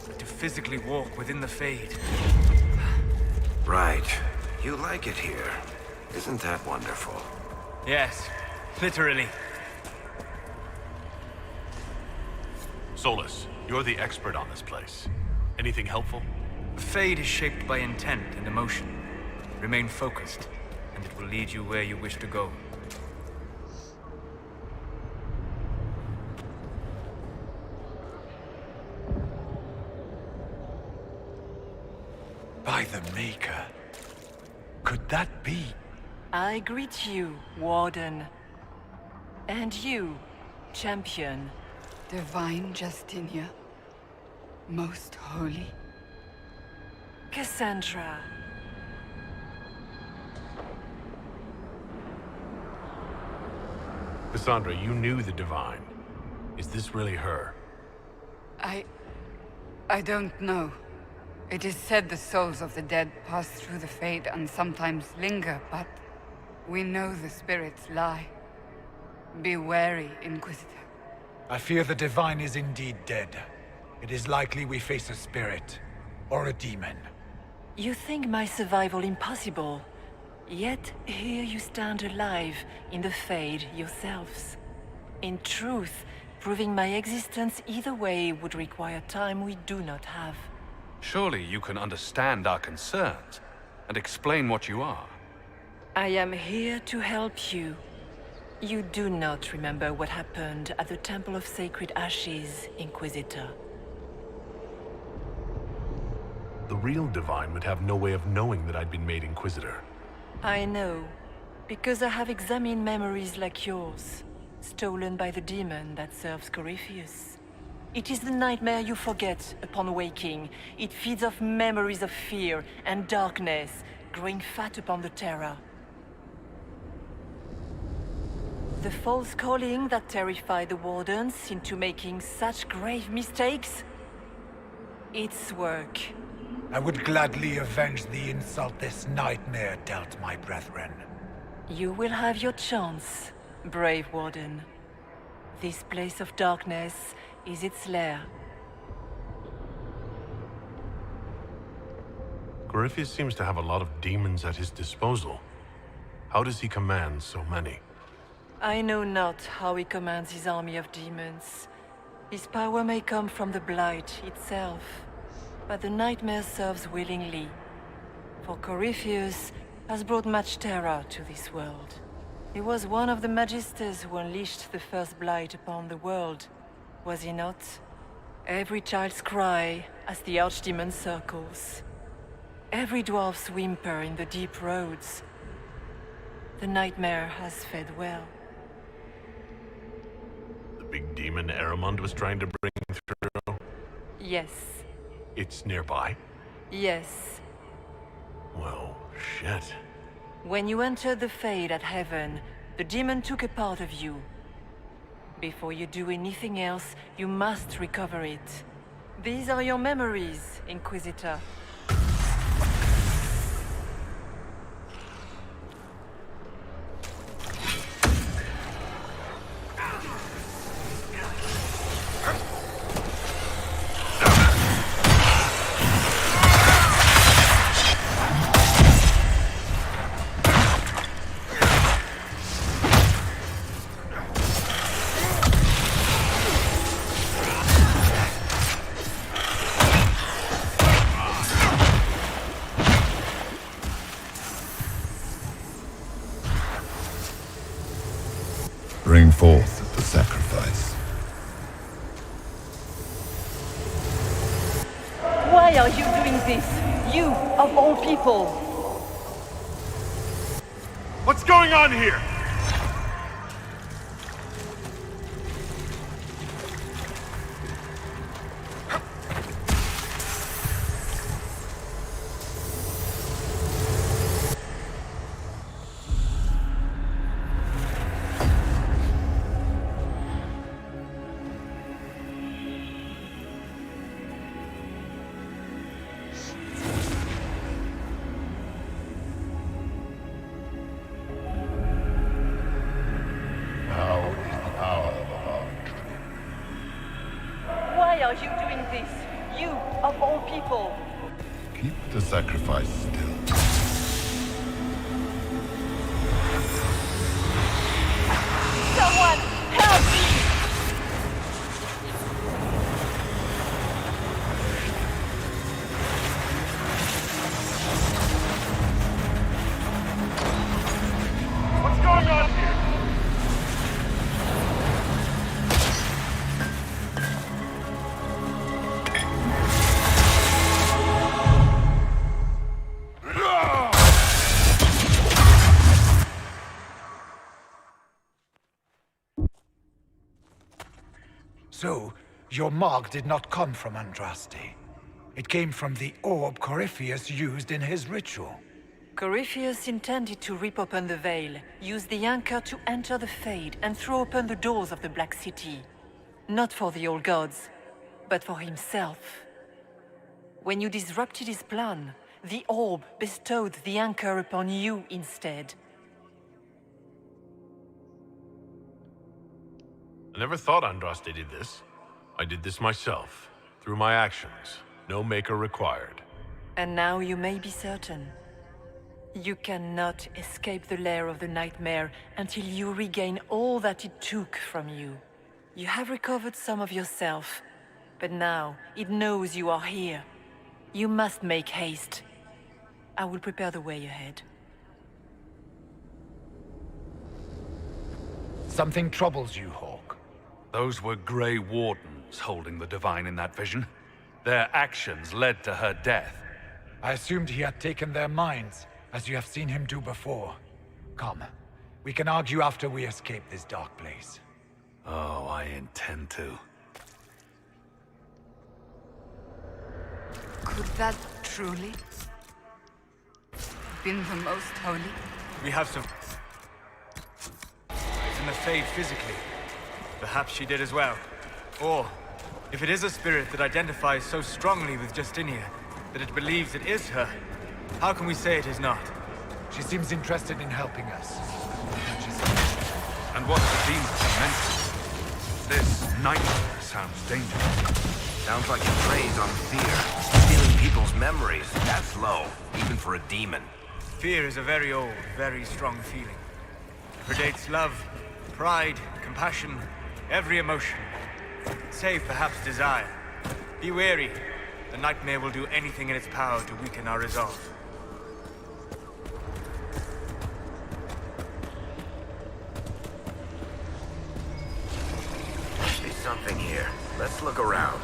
But to physically walk within the Fade. Right. You like it here. Isn't that wonderful? Yes, literally. Solus, you're the expert on this place. Anything helpful? The Fade is shaped by intent and emotion. Remain focused, and it will lead you where you wish to go. By the Maker. Could that be? I greet you, Warden. And you, Champion. Divine Justinia. Most holy. Cassandra. Cassandra, you knew the Divine. Is this really her? I don't know. It is said the souls of the dead pass through the Fade and sometimes linger, but we know the spirits lie. Be wary, Inquisitor. I fear the Divine is indeed dead. It is likely we face a spirit, or a demon. You think my survival impossible, yet here you stand alive in the Fade yourselves. In truth, proving my existence either way would require time we do not have. Surely you can understand our concerns and explain what you are. I am here to help you. You do not remember what happened at the Temple of Sacred Ashes, Inquisitor. The real Divine would have no way of knowing that I'd been made Inquisitor. I know, because I have examined memories like yours, stolen by the demon that serves Corypheus. It is the nightmare you forget upon waking. It feeds off memories of fear and darkness, growing fat upon the terror. The false calling that terrified the Wardens into making such grave mistakes? Its work. I would gladly avenge the insult this nightmare dealt my brethren. You will have your chance, brave Warden. This place of darkness is its lair. Corypheus seems to have a lot of demons at his disposal. How does he command so many? I know not how he commands his army of demons. His power may come from the Blight itself, but the nightmare serves willingly. For Corypheus has brought much terror to this world. He was one of the Magisters who unleashed the first Blight upon the world, was he not? Every child's cry as the Archdemon circles. Every dwarf's whimper in the deep roads. The nightmare has fed well. The big demon Aramond was trying to bring through? Yes. It's nearby? Yes. Well, shit. When you entered the Fade at Heaven, the demon took a part of you. Before you do anything else, you must recover it. These are your memories, Inquisitor. Bring forth the sacrifice. Why are you doing this? You, of all people! What's going on here? Why are you doing this? You, of all people! Keep the sacrifice still. Someone, help me! So, your mark did not come from Andraste. It came from the orb Corypheus used in his ritual. Corypheus intended to rip open the veil, use the anchor to enter the Fade, and throw open the doors of the Black City. Not for the old gods, but for himself. When you disrupted his plan, the orb bestowed the anchor upon you instead. I never thought Andraste did this. I did this myself, through my actions. No maker required. And now you may be certain. You cannot escape the lair of the nightmare until you regain all that it took from you. You have recovered some of yourself, but now it knows you are here. You must make haste. I will prepare the way ahead. Something troubles you, Hawk. Those were Grey Wardens holding the Divine in that vision. Their actions led to her death. I assumed he had taken their minds, as you have seen him do before. Come, we can argue after we escape this dark place. Oh, I intend to. Could that truly have been the most holy? We have some... in the Fade physically. Perhaps she did as well. Or, if it is a spirit that identifies so strongly with Justinia, that it believes it is her, how can we say it is not? She seems interested in helping us. And what the demons meant? This nightmare sounds dangerous. Sounds like it preys on fear. Stealing people's memories. That's low, even for a demon. Fear is a very old, very strong feeling. It predates love, pride, compassion, every emotion. Save perhaps desire. Be wary. The nightmare will do anything in its power to weaken our resolve. Must be something here. Let's look around.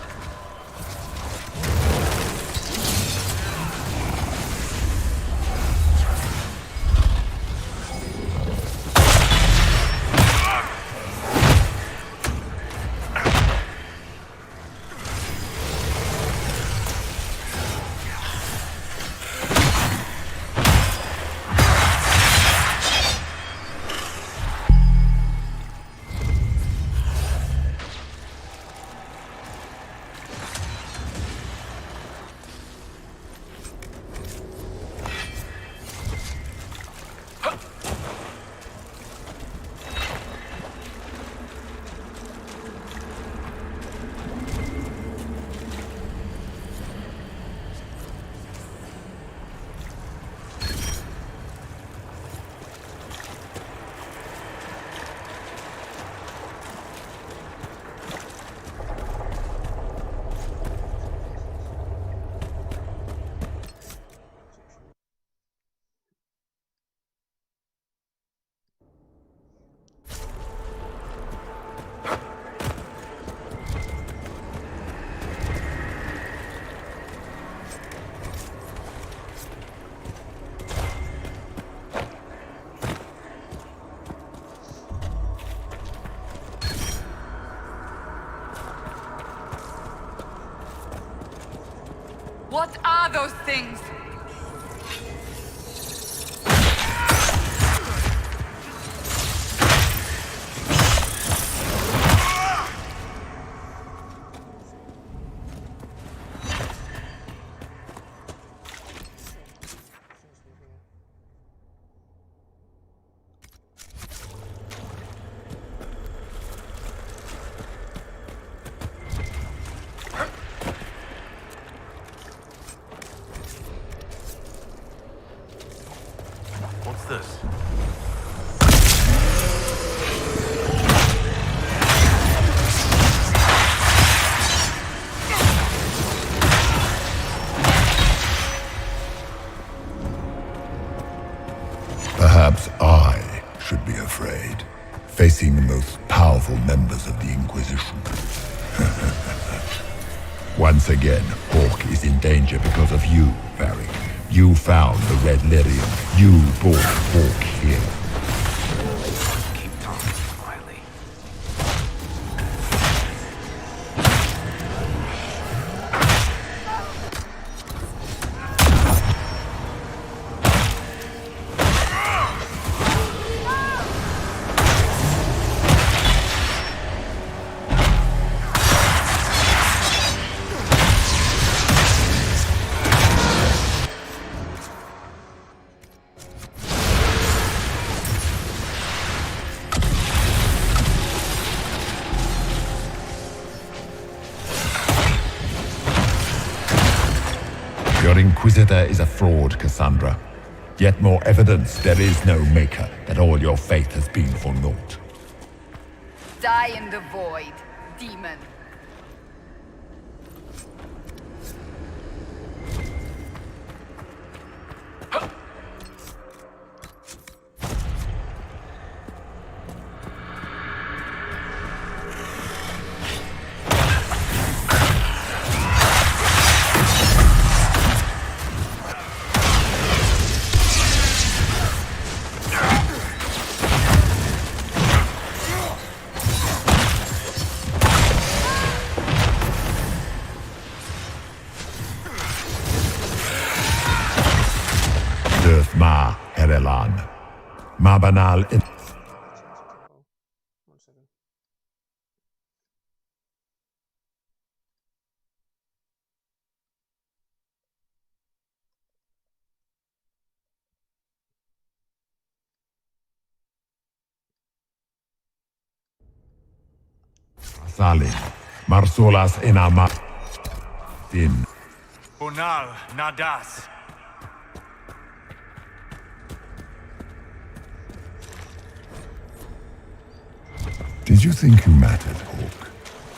What are those things? What's this? Perhaps I should be afraid, facing the most powerful members of the Inquisition. Once again, Hawk is in danger because of you, Varric. You found the Red Lyrium. You brought Hawk here. Keep talking, Smiley. Your Inquisitor is a fraud, Cassandra. Yet more evidence there is no Maker, that all your faith has been for naught. Die in the void, demon. Ma Herelan. Ma Banal in. 1 second. Salin. Marsolas enama. Din. Bonal Nadas. Did you think you mattered, Hawk?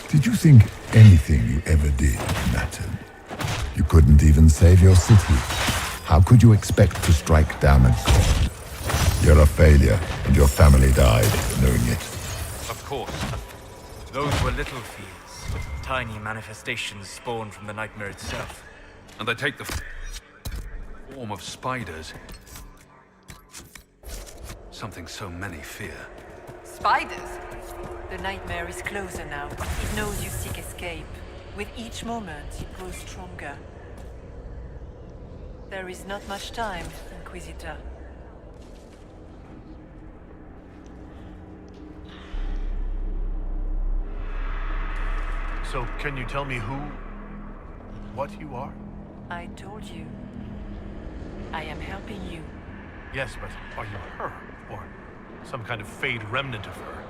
Did you think anything you ever did mattered? You couldn't even save your city. How could you expect to strike down a god? You're a failure, and your family died knowing it. Of course. Those were little fears. Tiny manifestations spawned from the nightmare itself. And they take the form of spiders. Something so many fear. Spiders? The nightmare is closer now. It knows you seek escape. With each moment, it grows stronger. There is not much time, Inquisitor. So, can you tell me what you are? I told you. I am helping you. Yes, but are you her? Or some kind of Fade remnant of her?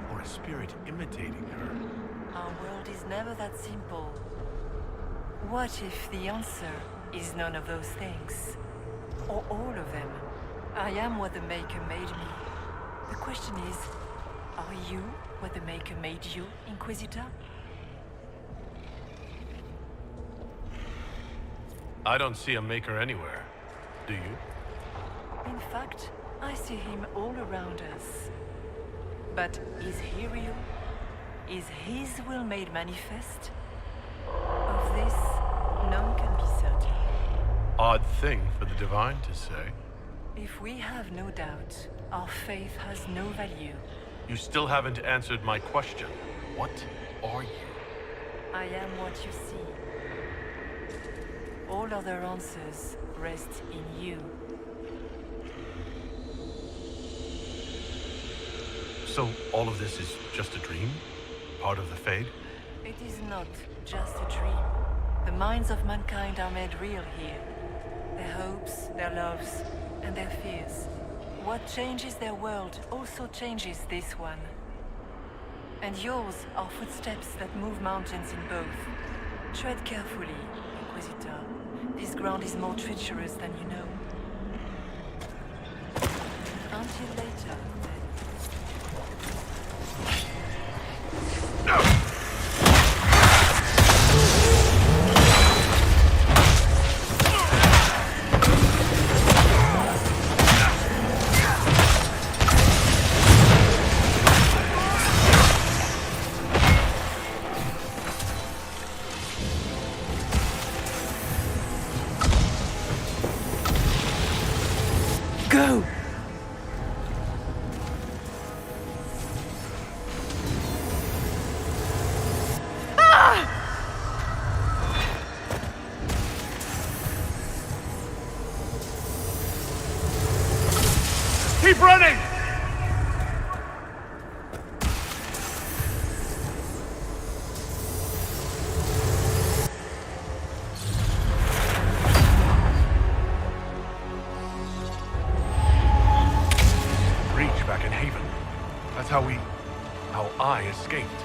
Or a spirit imitating her? Our world is never that simple. What if the answer is none of those things? Or all of them? I am what the Maker made me. The question is, are you what the Maker made you, Inquisitor? I don't see a Maker anywhere. Do you? In fact, I see him all around us. But is he real? Is his will made manifest? Of this, none can be certain. Odd thing for the Divine to say. If we have no doubt, our faith has no value. You still haven't answered my question. What are you? I am what you see. All other answers rest in you. So all of this is just a dream? Part of the Fade? It is not just a dream. The minds of mankind are made real here. Their hopes, their loves, and their fears. What changes their world also changes this one. And yours are footsteps that move mountains in both. Tread carefully, Inquisitor. This ground is more treacherous than you know. Until later, then. Go! Keep running! Breach back in Haven. That's how I escaped.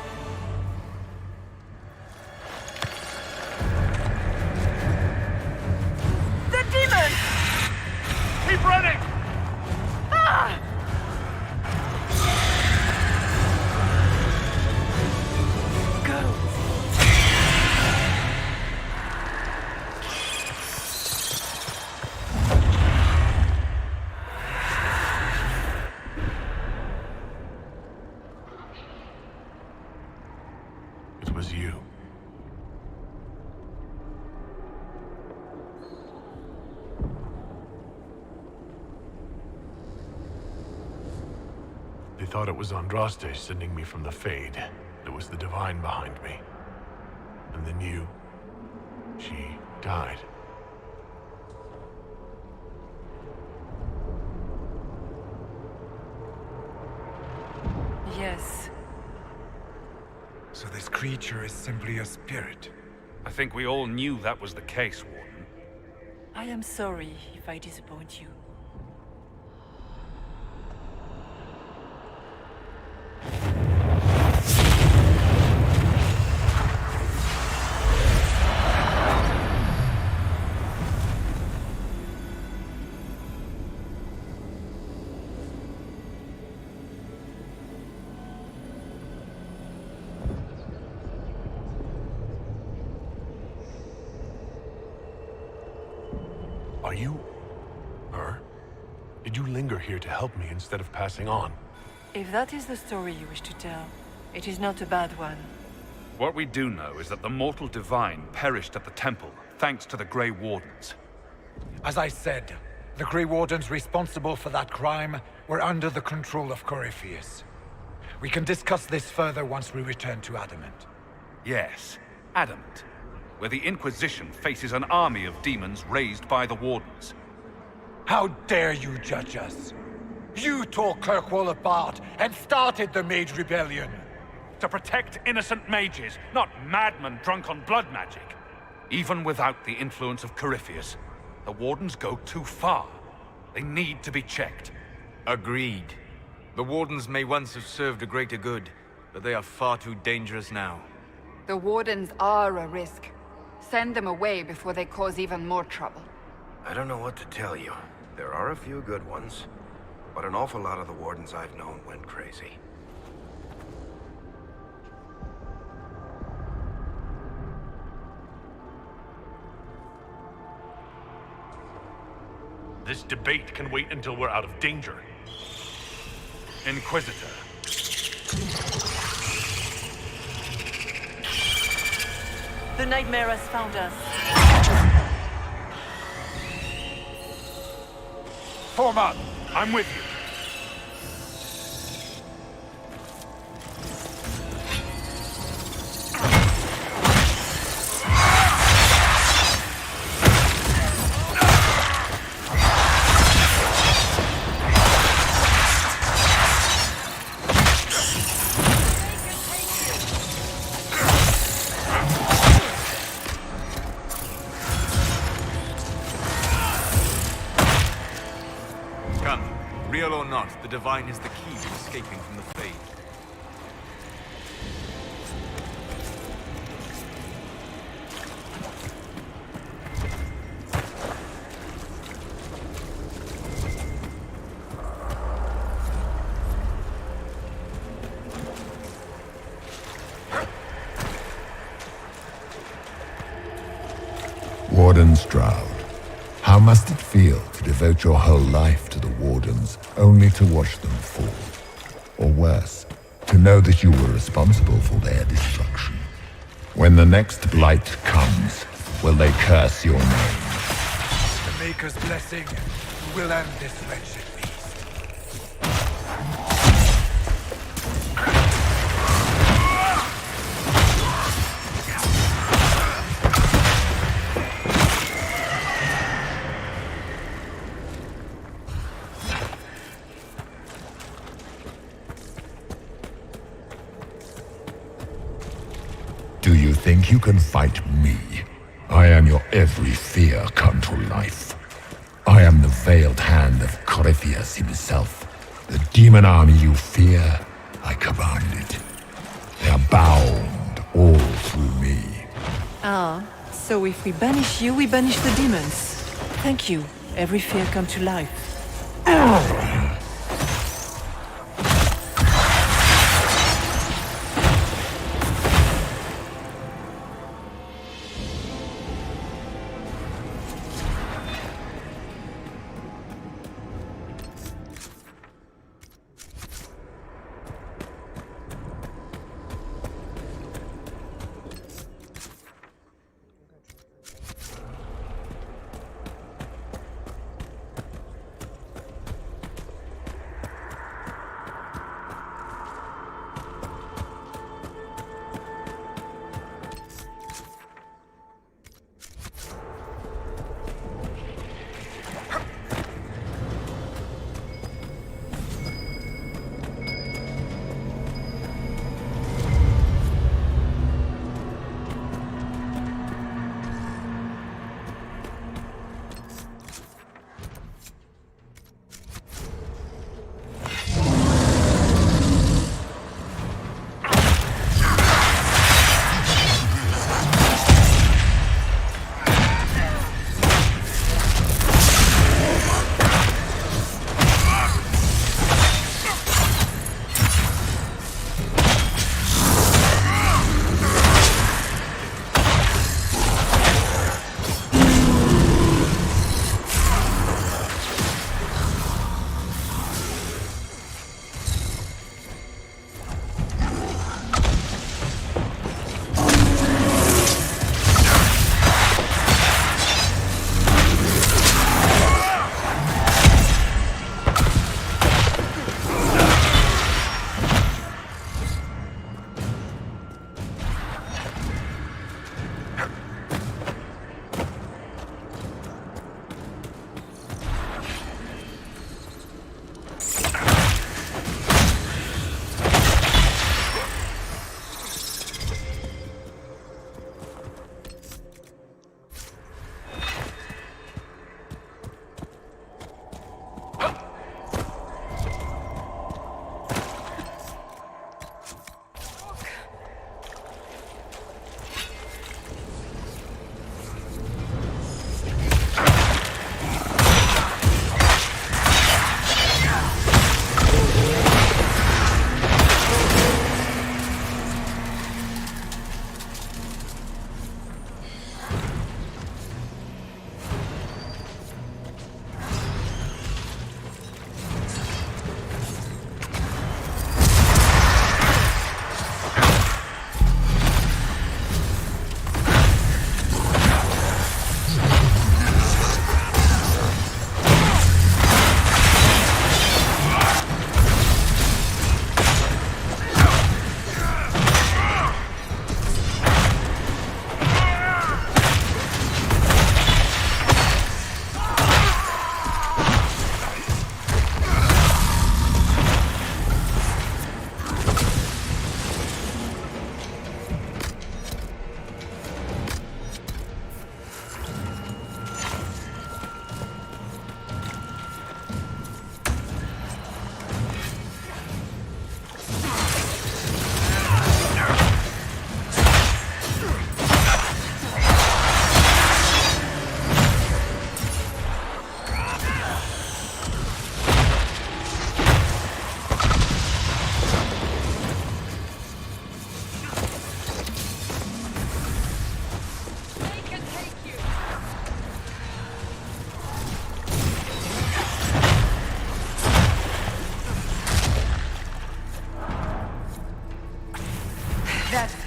was you. They thought it was Andraste sending me from the Fade. It was the Divine behind me. And then you... she died. Yes. So this creature is simply a spirit? I think we all knew that was the case, Warden. I am sorry if I disappoint you. Are you... her? Did you linger here to help me instead of passing on? If that is the story you wish to tell, it is not a bad one. What we do know is that the mortal divine perished at the temple, thanks to the Grey Wardens. As I said, the Grey Wardens responsible for that crime were under the control of Corypheus. We can discuss this further once we return to Adamant. Yes, Adamant, where the Inquisition faces an army of demons raised by the Wardens. How dare you judge us? You tore Kirkwall apart and started the Mage Rebellion! To protect innocent mages, not madmen drunk on blood magic. Even without the influence of Corypheus, the Wardens go too far. They need to be checked. Agreed. The Wardens may once have served a greater good, but they are far too dangerous now. The Wardens are a risk. Send them away before they cause even more trouble. I don't know what to tell you. There are a few good ones, but an awful lot of the Wardens I've known went crazy. This debate can wait until we're out of danger. Inquisitor. The nightmare has found us. Form up! I'm with you. Real or not, the Divine is the key to escaping from the Fade. Warden Stroud, how must it feel to devote your whole life to the Wardens, only to watch them fall? Or worse, to know that you were responsible for their destruction. When the next blight comes, will they curse your name? The Maker's blessing will end this wretched beast. Do you think you can fight me? I am your every fear come to life. I am the veiled hand of Corypheus himself. The demon army you fear, I command it. They are bound all through me. Ah, so if we banish you, we banish the demons. Thank you. Every fear come to life.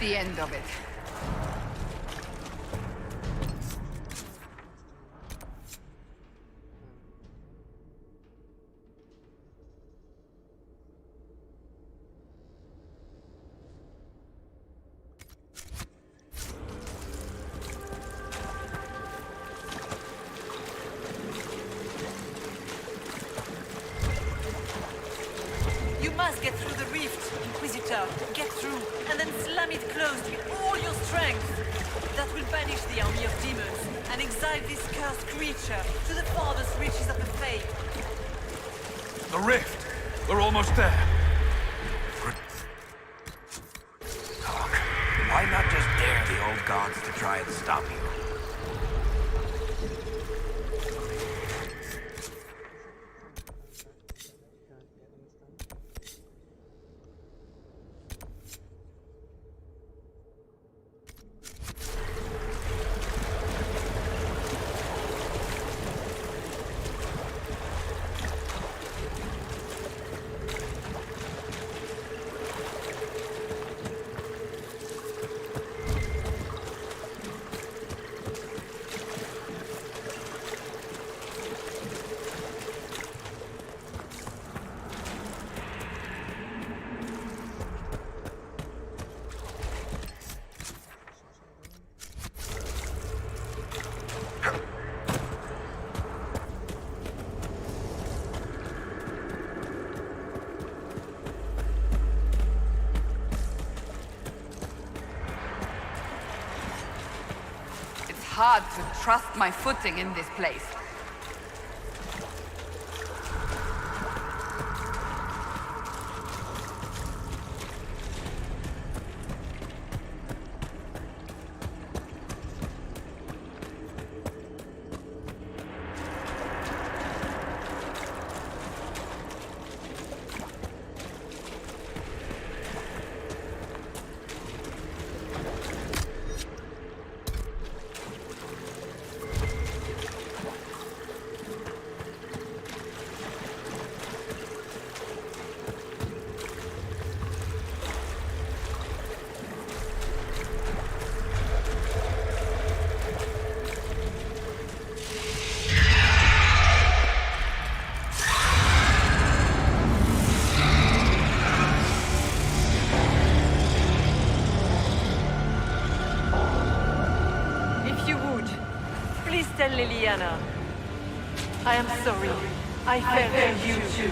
the end of it. You must get through the rift, Inquisitor. Get through, and then slam it closed with all your strength. That will banish the army of demons and exile this cursed creature to the farthest reaches of the Fade. The rift! We're almost there. Why not just dare the old gods to try and stop you? Hard to trust my footing in this place. Tell Liliana. I am sorry. I failed you too.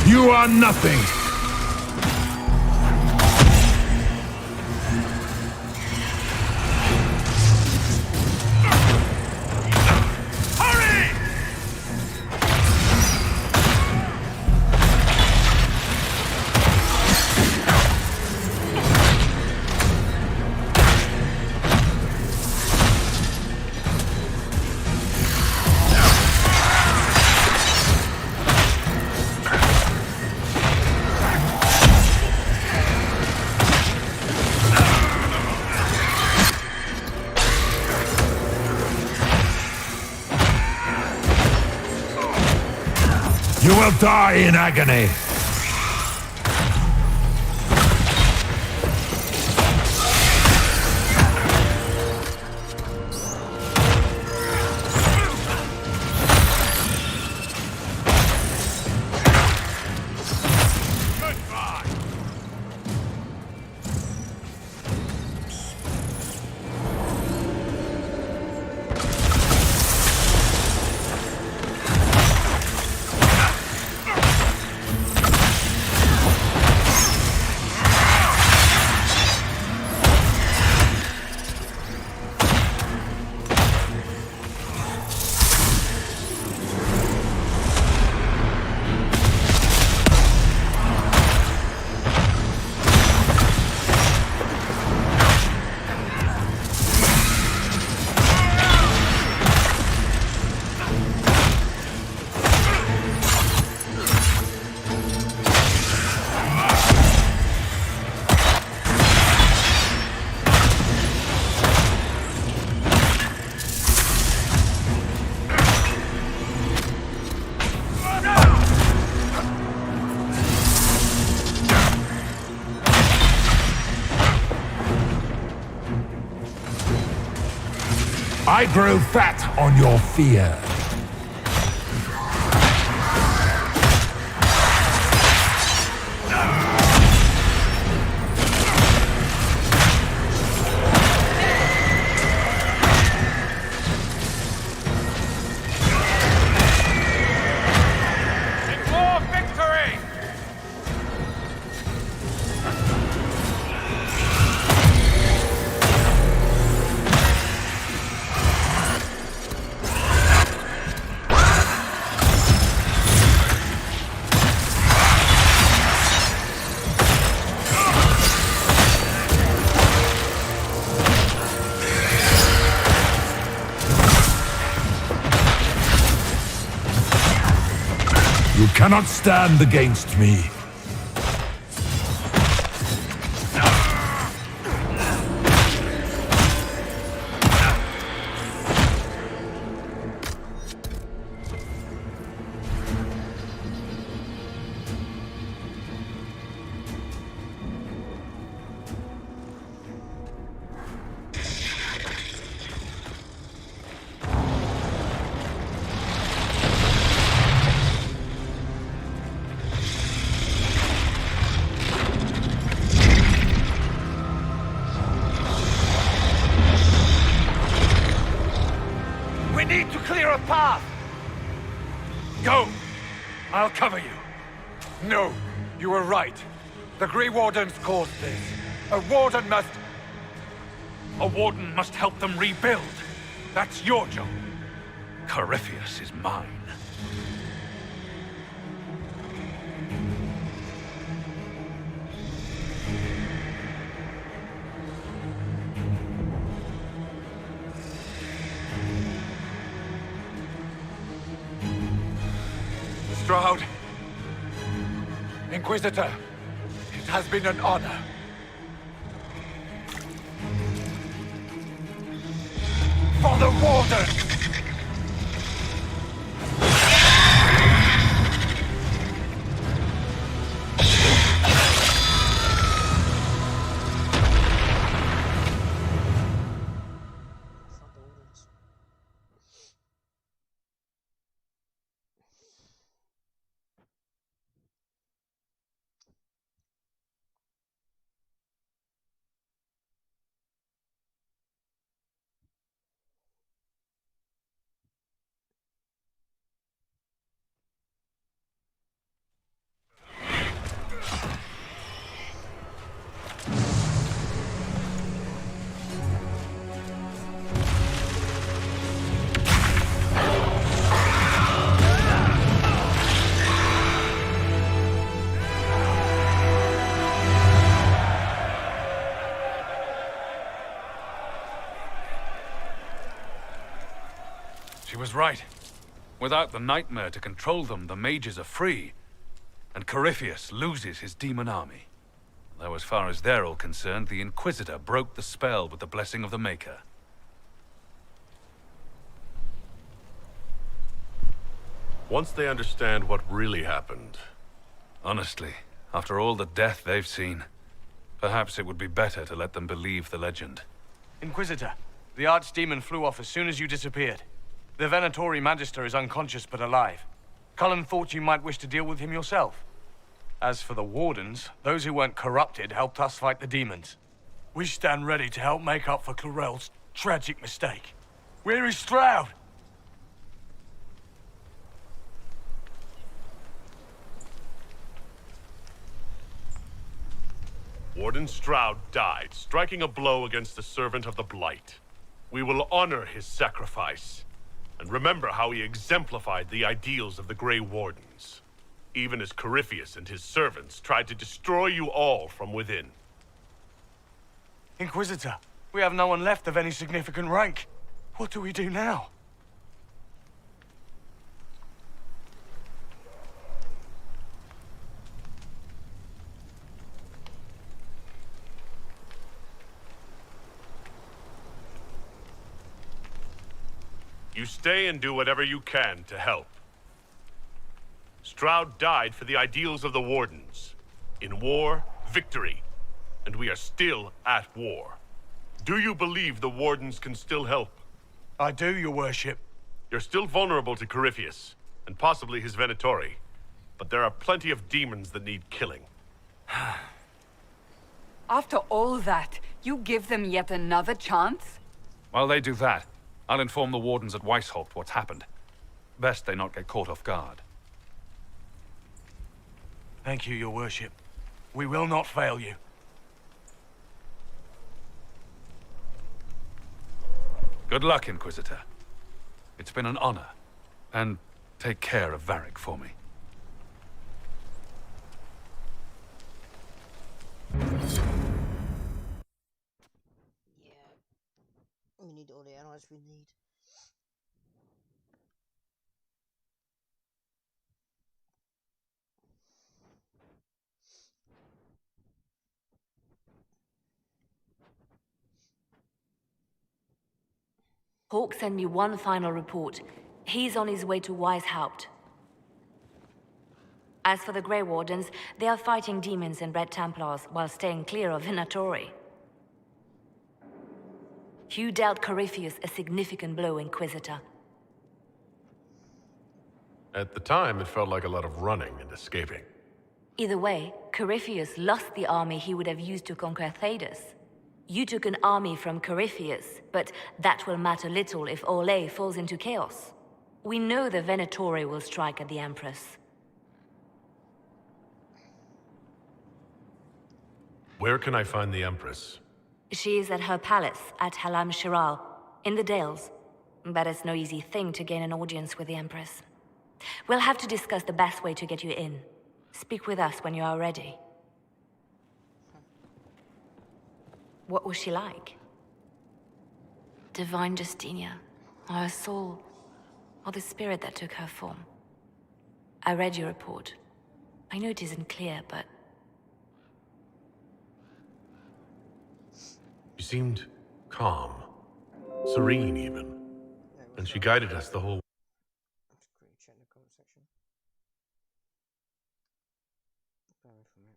You are nothing! You will die in agony! I grow fat on your fear. You cannot stand against me. We need to clear a path! Go! I'll cover you. No, you were right. The Grey Wardens caused this. A Warden must... A Warden must help them rebuild. That's your job. Corypheus is mine. Stroud. Inquisitor, it has been an honor. For the Warden! She was right. Without the nightmare to control them, the mages are free. And Corypheus loses his demon army. Though as far as they're all concerned, the Inquisitor broke the spell with the blessing of the Maker. Once they understand what really happened... Honestly, after all the death they've seen, perhaps it would be better to let them believe the legend. Inquisitor, the Archdemon flew off as soon as you disappeared. The Venatori Magister is unconscious but alive. Cullen thought you might wish to deal with him yourself. As for the Wardens, those who weren't corrupted helped us fight the demons. We stand ready to help make up for Clorel's tragic mistake. Where is Stroud? Warden Stroud died, striking a blow against the servant of the Blight. We will honor his sacrifice, and remember how he exemplified the ideals of the Grey Wardens, even as Corypheus and his servants tried to destroy you all from within. Inquisitor, we have no one left of any significant rank. What do we do now? You stay and do whatever you can to help. Stroud died for the ideals of the Wardens. In war, victory. And we are still at war. Do you believe the Wardens can still help? I do, your worship. You're still vulnerable to Corypheus, and possibly his Venatori. But there are plenty of demons that need killing. After all that, you give them yet another chance? While they do that, I'll inform the wardens at Weishaupt what's happened. Best they not get caught off guard. Thank you, your worship. We will not fail you. Good luck, Inquisitor. It's been an honor. And take care of Varric for me. We need all the allies we need. Hawk sent me one final report. He's on his way to Weishaupt. As for the Grey Wardens, they are fighting demons and Red Templars while staying clear of Venatori. You dealt Corypheus a significant blow, Inquisitor. At the time, it felt like a lot of running and escaping. Either way, Corypheus lost the army he would have used to conquer Thedas. You took an army from Corypheus, but that will matter little if Orlais falls into chaos. We know the Venatori will strike at the Empress. Where can I find the Empress? She is at her palace at Halam Shiral, in the Dales. But it's no easy thing to gain an audience with the Empress. We'll have to discuss the best way to get you in. Speak with us when you are ready. What was she like? Divine Justinia, or her soul, or the spirit that took her form. I read your report. I know it isn't clear, but... She seemed calm, serene even, and she guided us the whole... Check the comment section. Bear with me.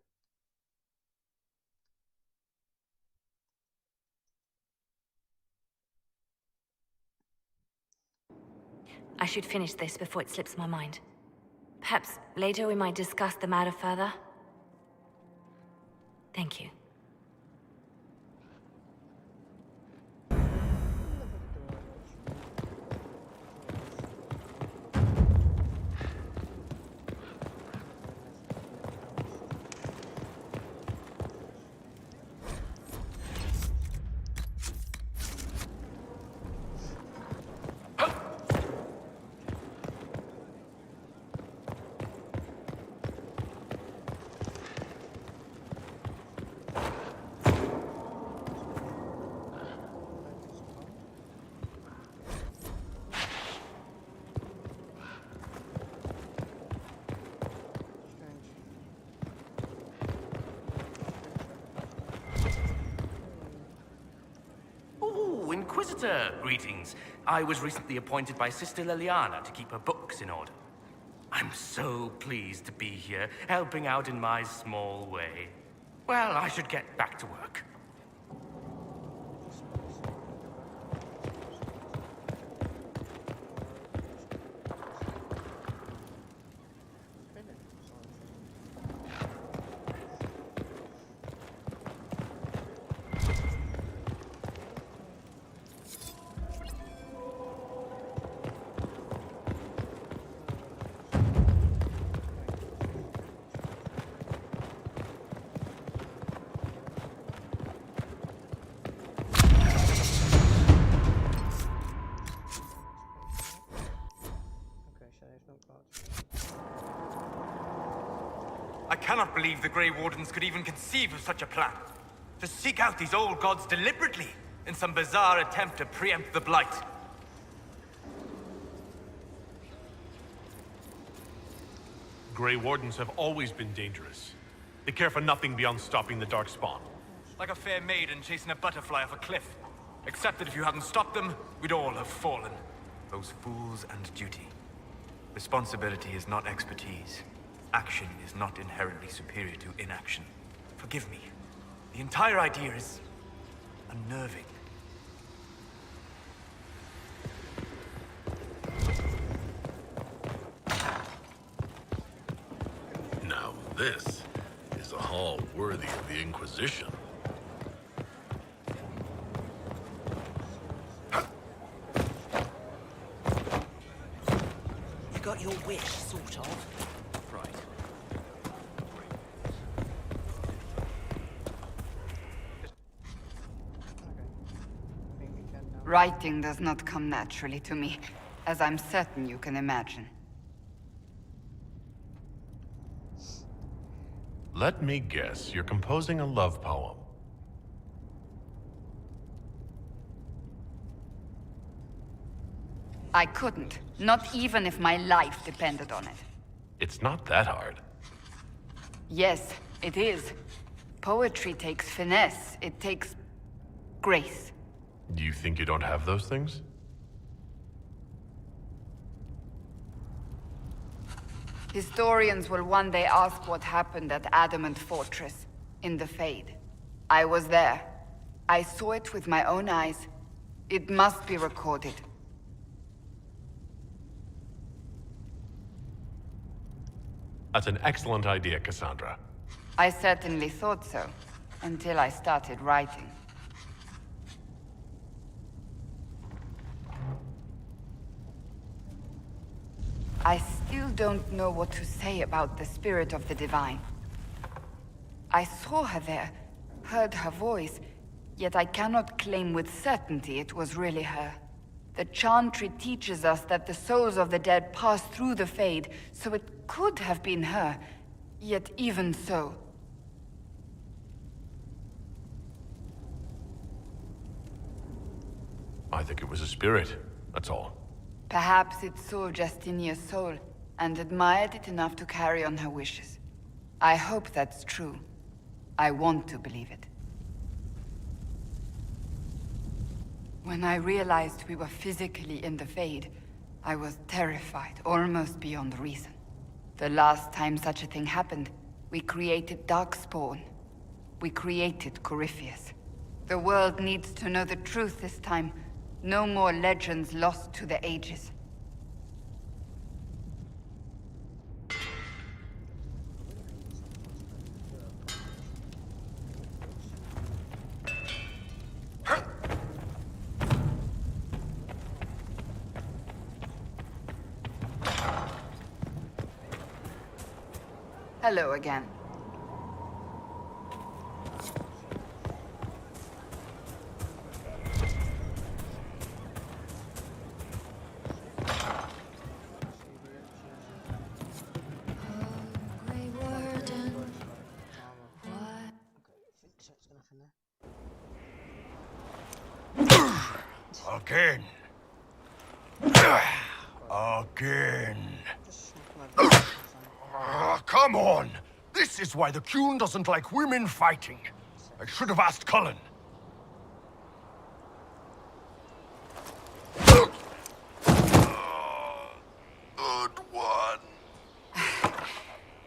I should finish this before it slips my mind. Perhaps later we might discuss the matter further. Thank you. Inquisitor, greetings. I was recently appointed by Sister Liliana to keep her books in order. I'm so pleased to be here, helping out in my small way. Well, I should get back to work. I cannot believe the Grey Wardens could even conceive of such a plan. To seek out these old gods deliberately, in some bizarre attempt to preempt the Blight. Grey Wardens have always been dangerous. They care for nothing beyond stopping the Darkspawn. Like a fair maiden chasing a butterfly off a cliff. Except that if you hadn't stopped them, we'd all have fallen. Those fools and duty. Responsibility is not expertise. Action is not inherently superior to inaction. Forgive me. The entire idea is unnerving. This is a hall worthy of the Inquisition. You got your wish, sort of. Right. Writing does not come naturally to me, as I'm certain you can imagine. Let me guess, you're composing a love poem. I couldn't, not even if my life depended on it. It's not that hard. Yes, it is. Poetry takes finesse, it takes grace. Do you think you don't have those things? Historians will one day ask what happened at Adamant Fortress, in the Fade. I was there. I saw it with my own eyes. It must be recorded. That's an excellent idea, Cassandra. I certainly thought so, until I started writing. I still don't know what to say about the spirit of the divine. I saw her there, heard her voice, yet I cannot claim with certainty it was really her. The Chantry teaches us that the souls of the dead pass through the Fade, so it could have been her, yet even so. I think it was a spirit, that's all. Perhaps it saw Justinia's soul, and admired it enough to carry on her wishes. I hope that's true. I want to believe it. When I realized we were physically in the Fade, I was terrified, almost beyond reason. The last time such a thing happened, we created Darkspawn. We created Corypheus. The world needs to know the truth this time. No more legends lost to the ages. Hello again. Again. Again. Come on! This is why the Qun doesn't like women fighting. I should have asked Cullen. Good one.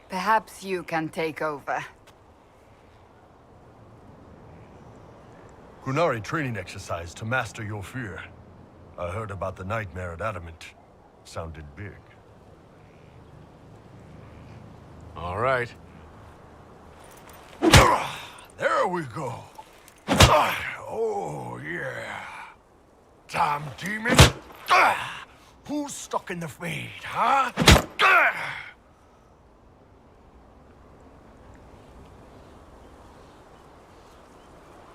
Perhaps you can take over. Qunari training exercise to master your fear. I heard about the nightmare at Adamant. Sounded big. All right. There we go. Oh, yeah. Damn demon. Who's stuck in the Fade, huh?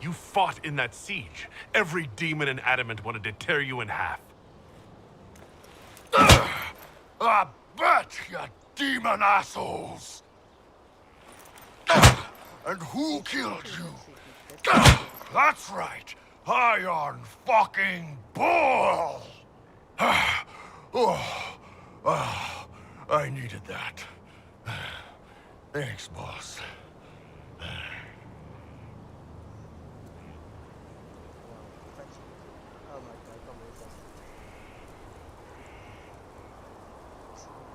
You fought in that siege. Every demon in Adamant wanted to tear you in half. I bet, you demon assholes! And who killed you? That's right, Iron fucking Bull! I needed that. Thanks, boss.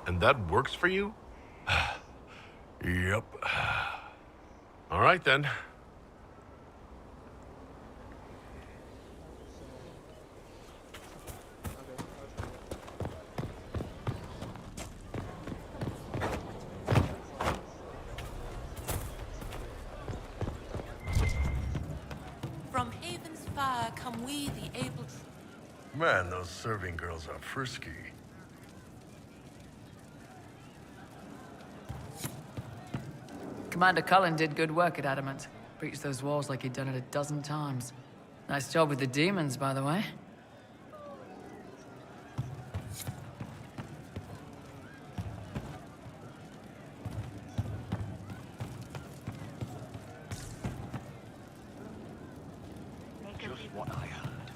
And that works for you? Yep. All right, then. come we, the able... Man, those serving girls are frisky. Commander Cullen did good work at Adamant. Breached those walls like he'd done it a dozen times. Nice job with the demons, by the way. Just what I heard.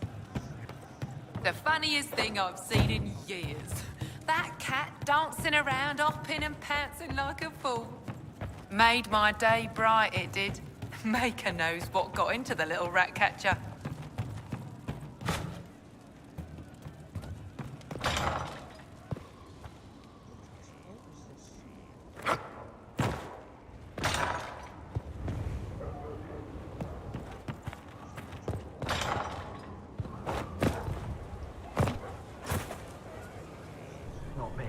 The funniest thing I've seen in years. That cat dancing around, hopping and pouncing like a fool. Made my day bright, it did. Maker knows what got into the little rat catcher. Not me.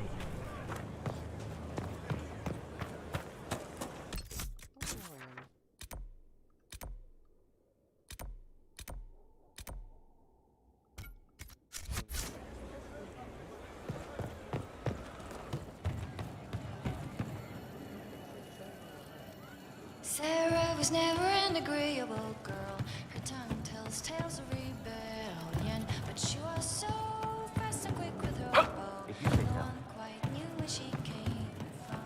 Sarah was never an agreeable girl. Her tongue tells tales of rebellion, but she was so fast and quick with her bow. No one quite knew where she came from.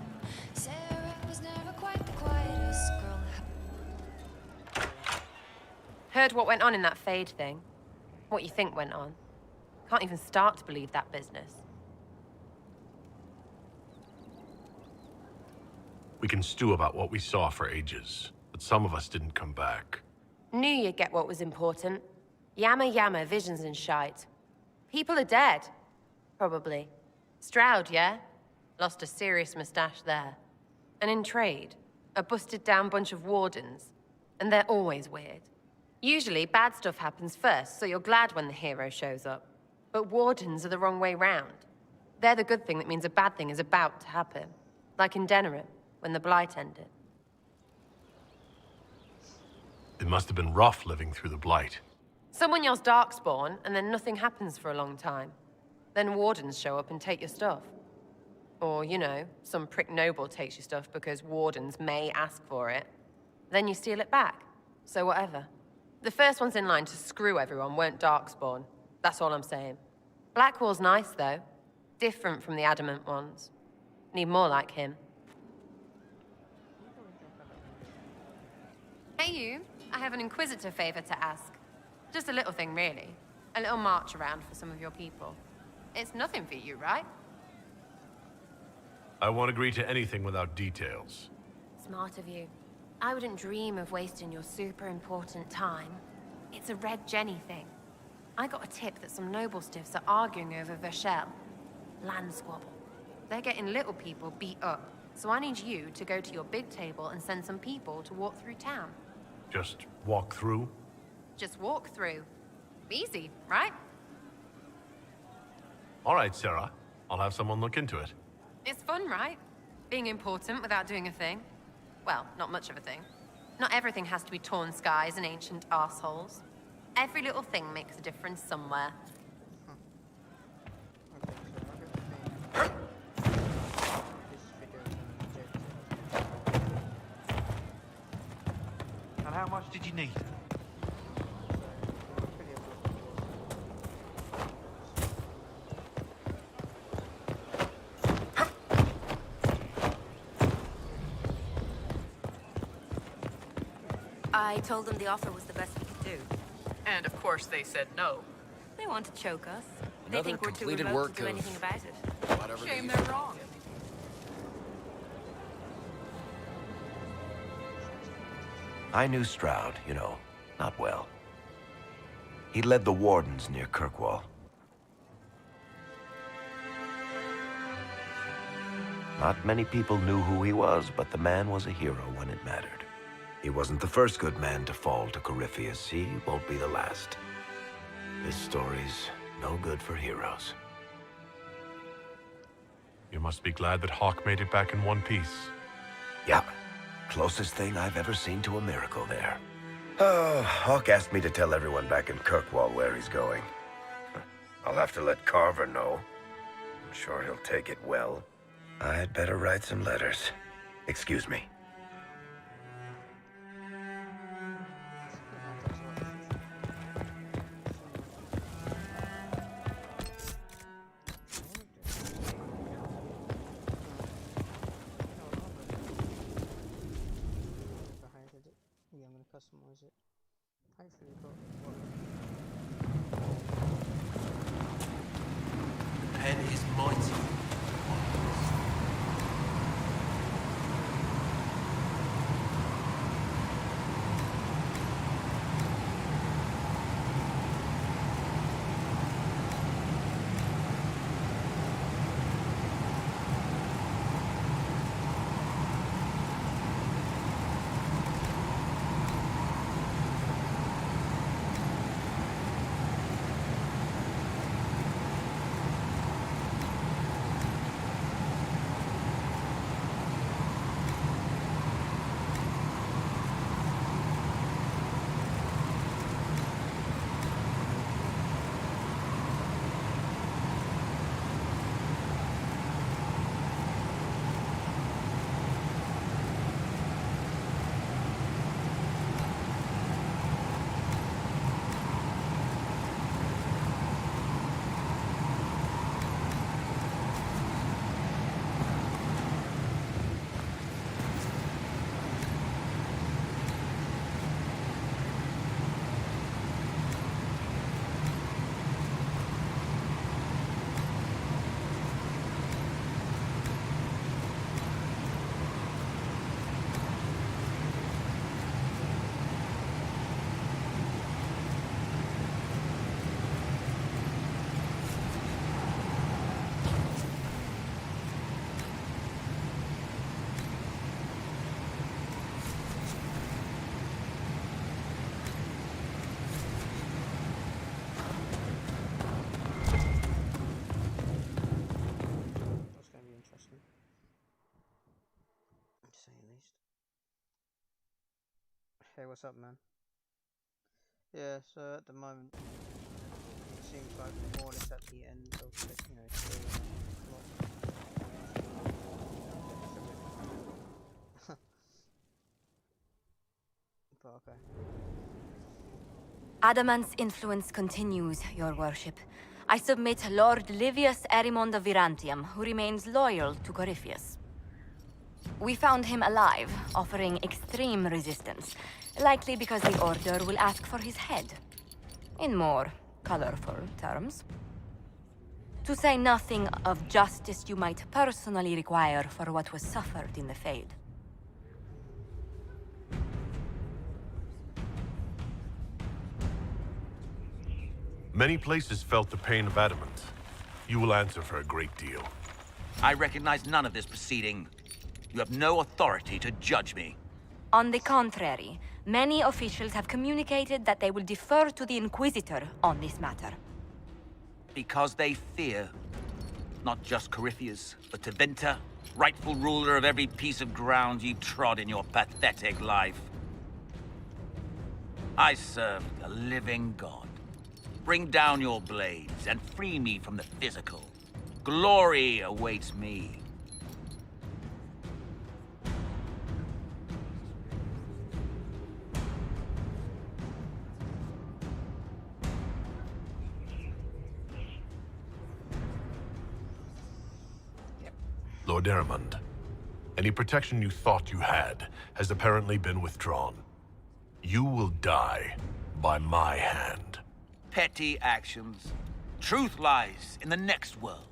Sarah was never quite the quietest girl. Heard what went on in that Fade thing? What you think went on? Can't even start to believe that business. We can stew about what we saw for ages, but some of us didn't come back. Knew you'd get what was important. Yammer yammer, visions and shite. People are dead. Probably. Stroud, yeah? Lost a serious moustache there. And in trade, a busted down bunch of wardens. And they're always weird. Usually, bad stuff happens first, so you're glad when the hero shows up. But wardens are the wrong way round. They're the good thing that means a bad thing is about to happen. Like in Denerim, when the Blight ended. It must have been rough living through the Blight. Someone yells Darkspawn, and then nothing happens for a long time. Then wardens show up and take your stuff. Or, you know, some prick noble takes your stuff because wardens may ask for it. Then you steal it back. So whatever. The first ones in line to screw everyone weren't Darkspawn. That's all I'm saying. Blackwall's nice, though. Different from the Adamant ones. Need more like him. Hey, you. I have an Inquisitor favor to ask. Just a little thing, really. A little march around for some of your people. It's nothing for you, right? I won't agree to anything without details. Smart of you. I wouldn't dream of wasting your super important time. It's a Red Jenny thing. I got a tip that some noble stiffs are arguing over Vershel. Land squabble. They're getting little people beat up. So I need you to go to your big table and send some people to walk through town. Just walk through? Just walk through. Easy, right? All right, Sarah. I'll have someone look into it. It's fun, right? Being important without doing a thing. Well, not much of a thing. Not everything has to be torn skies and ancient arseholes. Every little thing makes a difference somewhere. And how much did you need? I told them the offer was the best we could do. And of course they said no. They want to choke us. They Another think we're too completed remote work to do of anything about it. whatever Shame they they're use. wrong. I knew Stroud, you know, not well. He led the Wardens near Kirkwall. Not many people knew who he was, but the man was a hero when it mattered. He wasn't the first good man to fall to Corypheus. He won't be the last. This story's no good for heroes. You must be glad that Hawk made it back in one piece. Yeah. Closest thing I've ever seen to a miracle there. Oh, Hawk asked me to tell everyone back in Kirkwall where he's going. I'll have to let Carver know. I'm sure he'll take it well. I'd better write some letters. Excuse me. Yeah, I'm gonna customize it. Hopefully, but The pen is mighty. hey, what's up, man? Yeah, so at the moment, it seems like more or less at the end of the, story plot. But okay. Adamant's influence continues, your worship. I submit Lord Livius Erimond of Virantium, who remains loyal to Corypheus. We found him alive, offering extreme resistance, likely because the Order will ask for his head. In more colorful terms. To say nothing of justice you might personally require for what was suffered in the Fade. Many places felt the pain of adamant. You will answer for a great deal. I recognize none of this proceeding. You have no authority to judge me. On the contrary, many officials have communicated that they will defer to the Inquisitor on this matter. Because they fear. Not just Corypheus, but Tevinter, rightful ruler of every piece of ground you trod in your pathetic life. I serve the living God. Bring down your blades and free me from the physical. Glory awaits me. Lord Erimond, any protection you thought you had has apparently been withdrawn. You will die by my hand. Petty actions. Truth lies in the next world.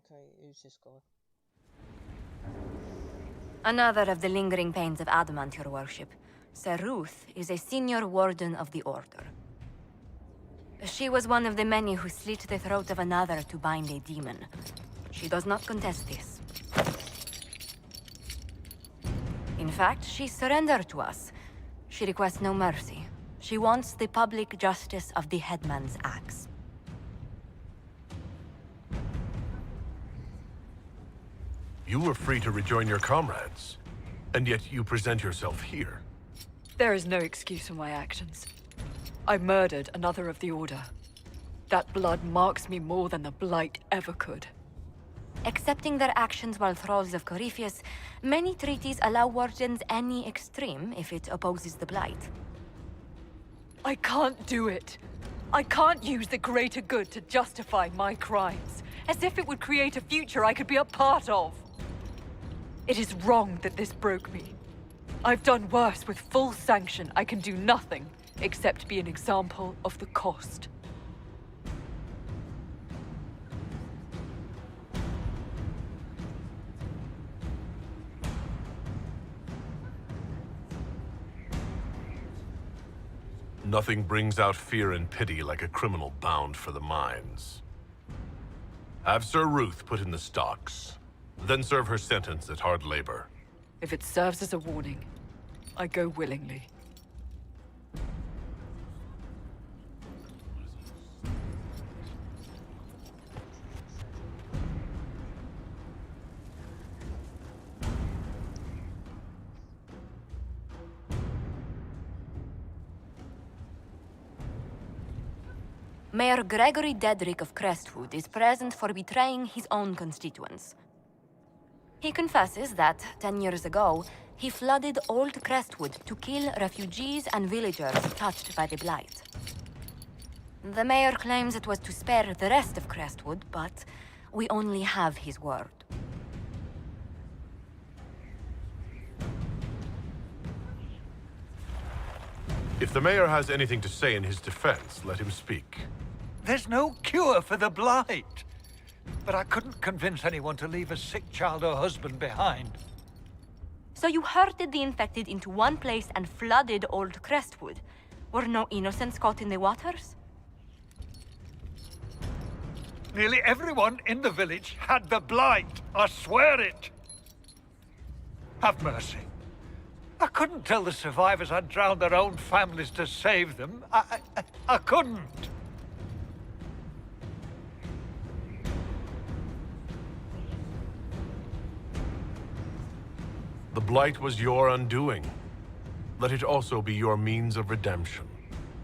Okay, who's this guy? Another of the lingering pains of adamant, your worship. Sir Ruth is a senior warden of the Order. She was one of the many who slit the throat of another to bind a demon. She does not contest this. In fact, she surrendered to us. She requests no mercy. She wants the public justice of the headman's axe. You were free to rejoin your comrades, and yet you present yourself here. There is no excuse for my actions. I murdered another of the Order. That blood marks me more than the Blight ever could. Accepting their actions while thralls of Corypheus, many treaties allow wardens any extreme if it opposes the Blight. I can't do it. I can't use the greater good to justify my crimes, as if it would create a future I could be a part of. It is wrong that this broke me. I've done worse with full sanction. I can do nothing except be an example of the cost. Nothing brings out fear and pity like a criminal bound for the mines. Have Sir Ruth put in the stocks, then serve her sentence at hard labor. If it serves as a warning, I go willingly. Mayor Gregory Dedrick of Crestwood is present for betraying his own constituents. He confesses that, 10 years ago, he flooded Old Crestwood to kill refugees and villagers touched by the Blight. The mayor claims it was to spare the rest of Crestwood, but we only have his word. If the mayor has anything to say in his defense, let him speak. There's no cure for the Blight. But I couldn't convince anyone to leave a sick child or husband behind. So you herded the infected into one place and flooded Old Crestwood? Were no innocents caught in the waters? Nearly everyone in the village had the Blight. I swear it. Have mercy. I couldn't tell the survivors I'd drowned their own families to save them. I couldn't. The Blight was your undoing. Let it also be your means of redemption.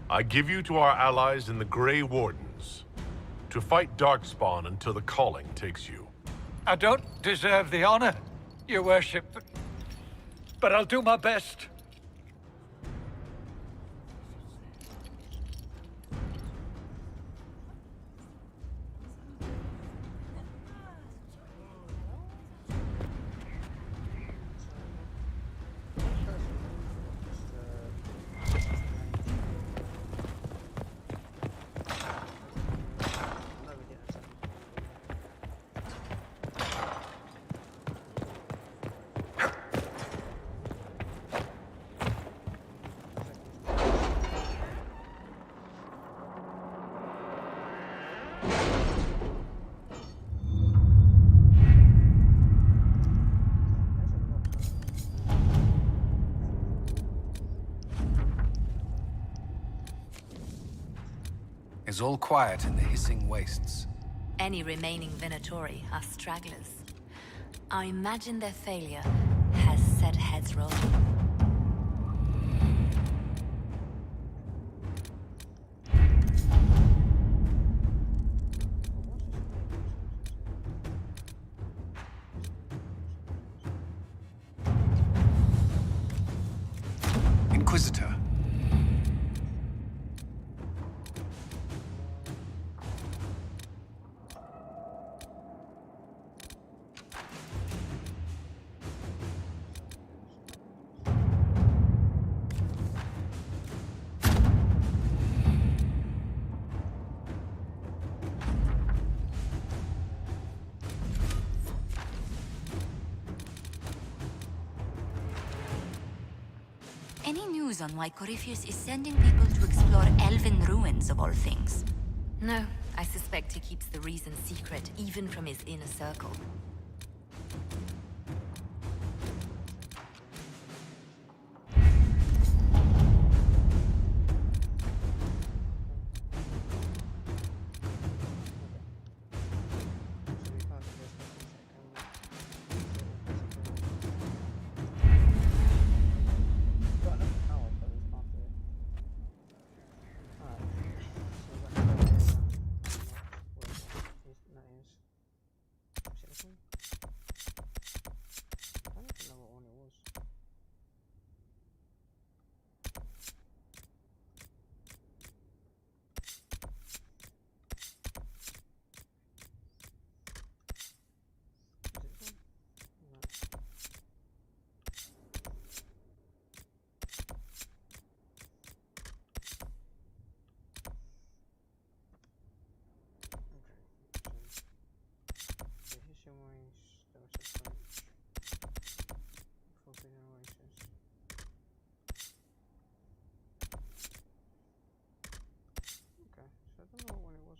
I give you to our allies in the Grey Wardens, to fight Darkspawn until the calling takes you. I don't deserve the honor, your worship, but I'll do my best. It's all quiet in the hissing wastes. Any remaining Venatori are stragglers. I imagine their failure has set heads rolling. Inquisitor. any news on why Corypheus is sending people to explore elven ruins of all things? No, I suspect he keeps the reason secret, even from his inner circle.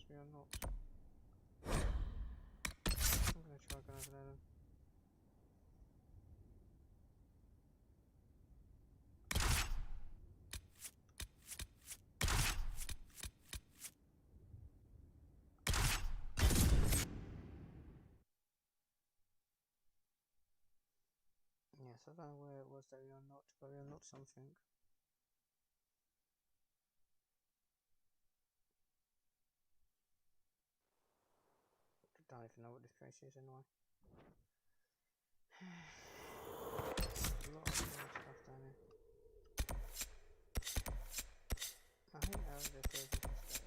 We are not. I'm gonna try going over there then. Yes, I don't know where it was that we unlocked, but we unlocked something. I don't even know what this place is anyway. There's a lot of stuff down here. I think out of this is just that,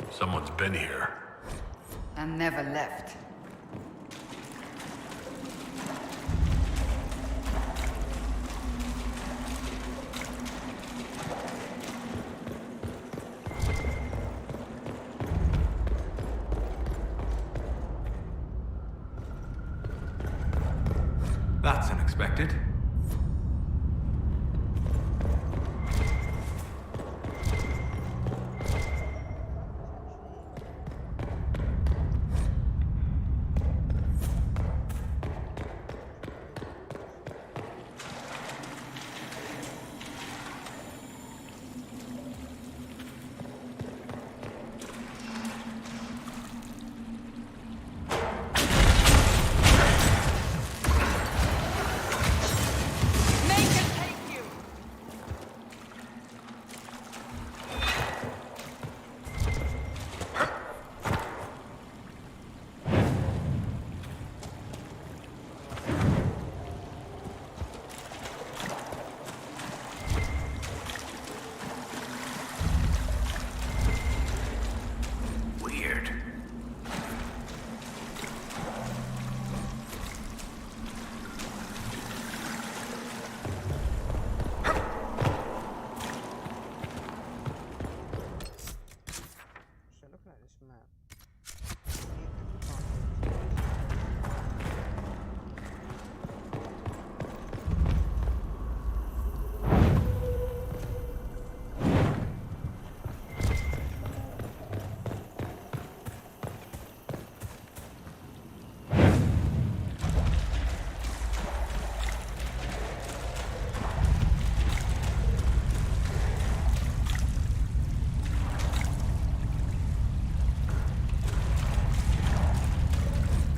yeah. Someone's been here. And never left. That's unexpected.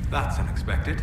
That's unexpected.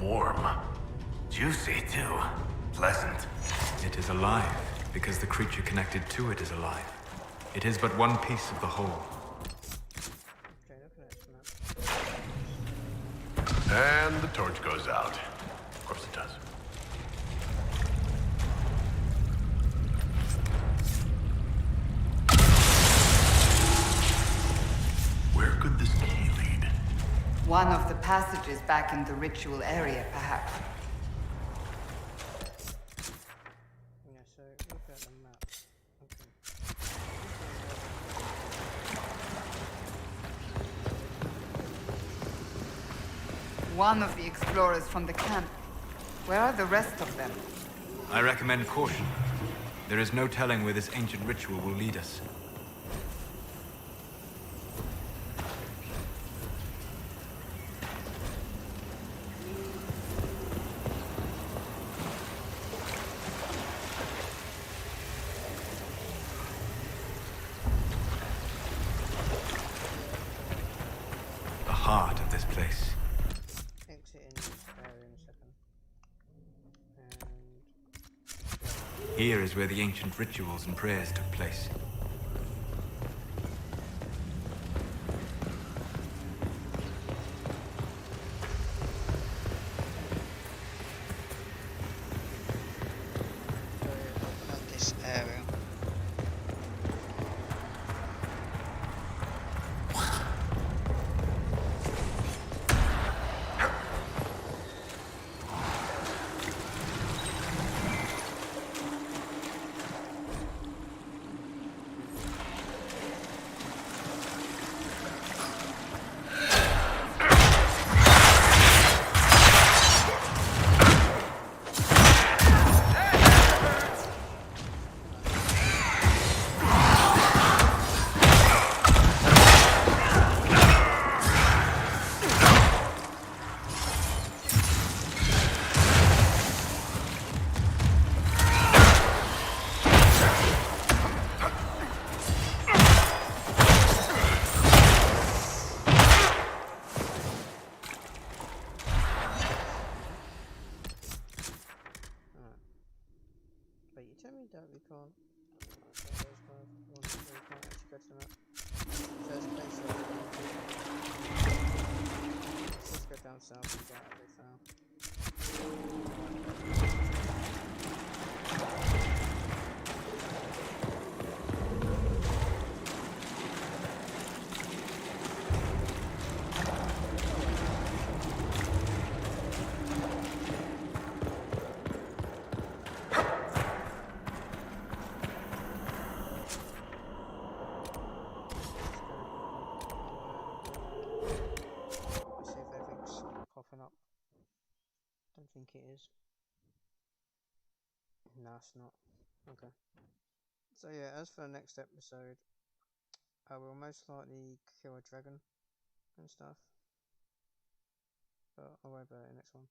warm. Juicy, too. Pleasant. It is alive, because the creature connected to it is alive. It is but one piece of the whole. And the torch goes out. Of course it does. Where could this key lead? One of the passages back in the ritual area, perhaps. Yeah, so look at the map. Okay. One of the explorers from the camp. Where are the rest of them? I recommend caution. There is no telling where this ancient ritual will lead us. The heart of this place. Exit in this area in a second. And Here is where the ancient rituals and prayers took place. open up this area. But you tell me that we can't. We can't actually go to that first place. Let's just go down south and get out of this now. Popping up. Don't think it is. No, it's not. Okay. So yeah, as for the next episode, I will most likely kill a dragon and stuff. But I'll worry about it in the next one.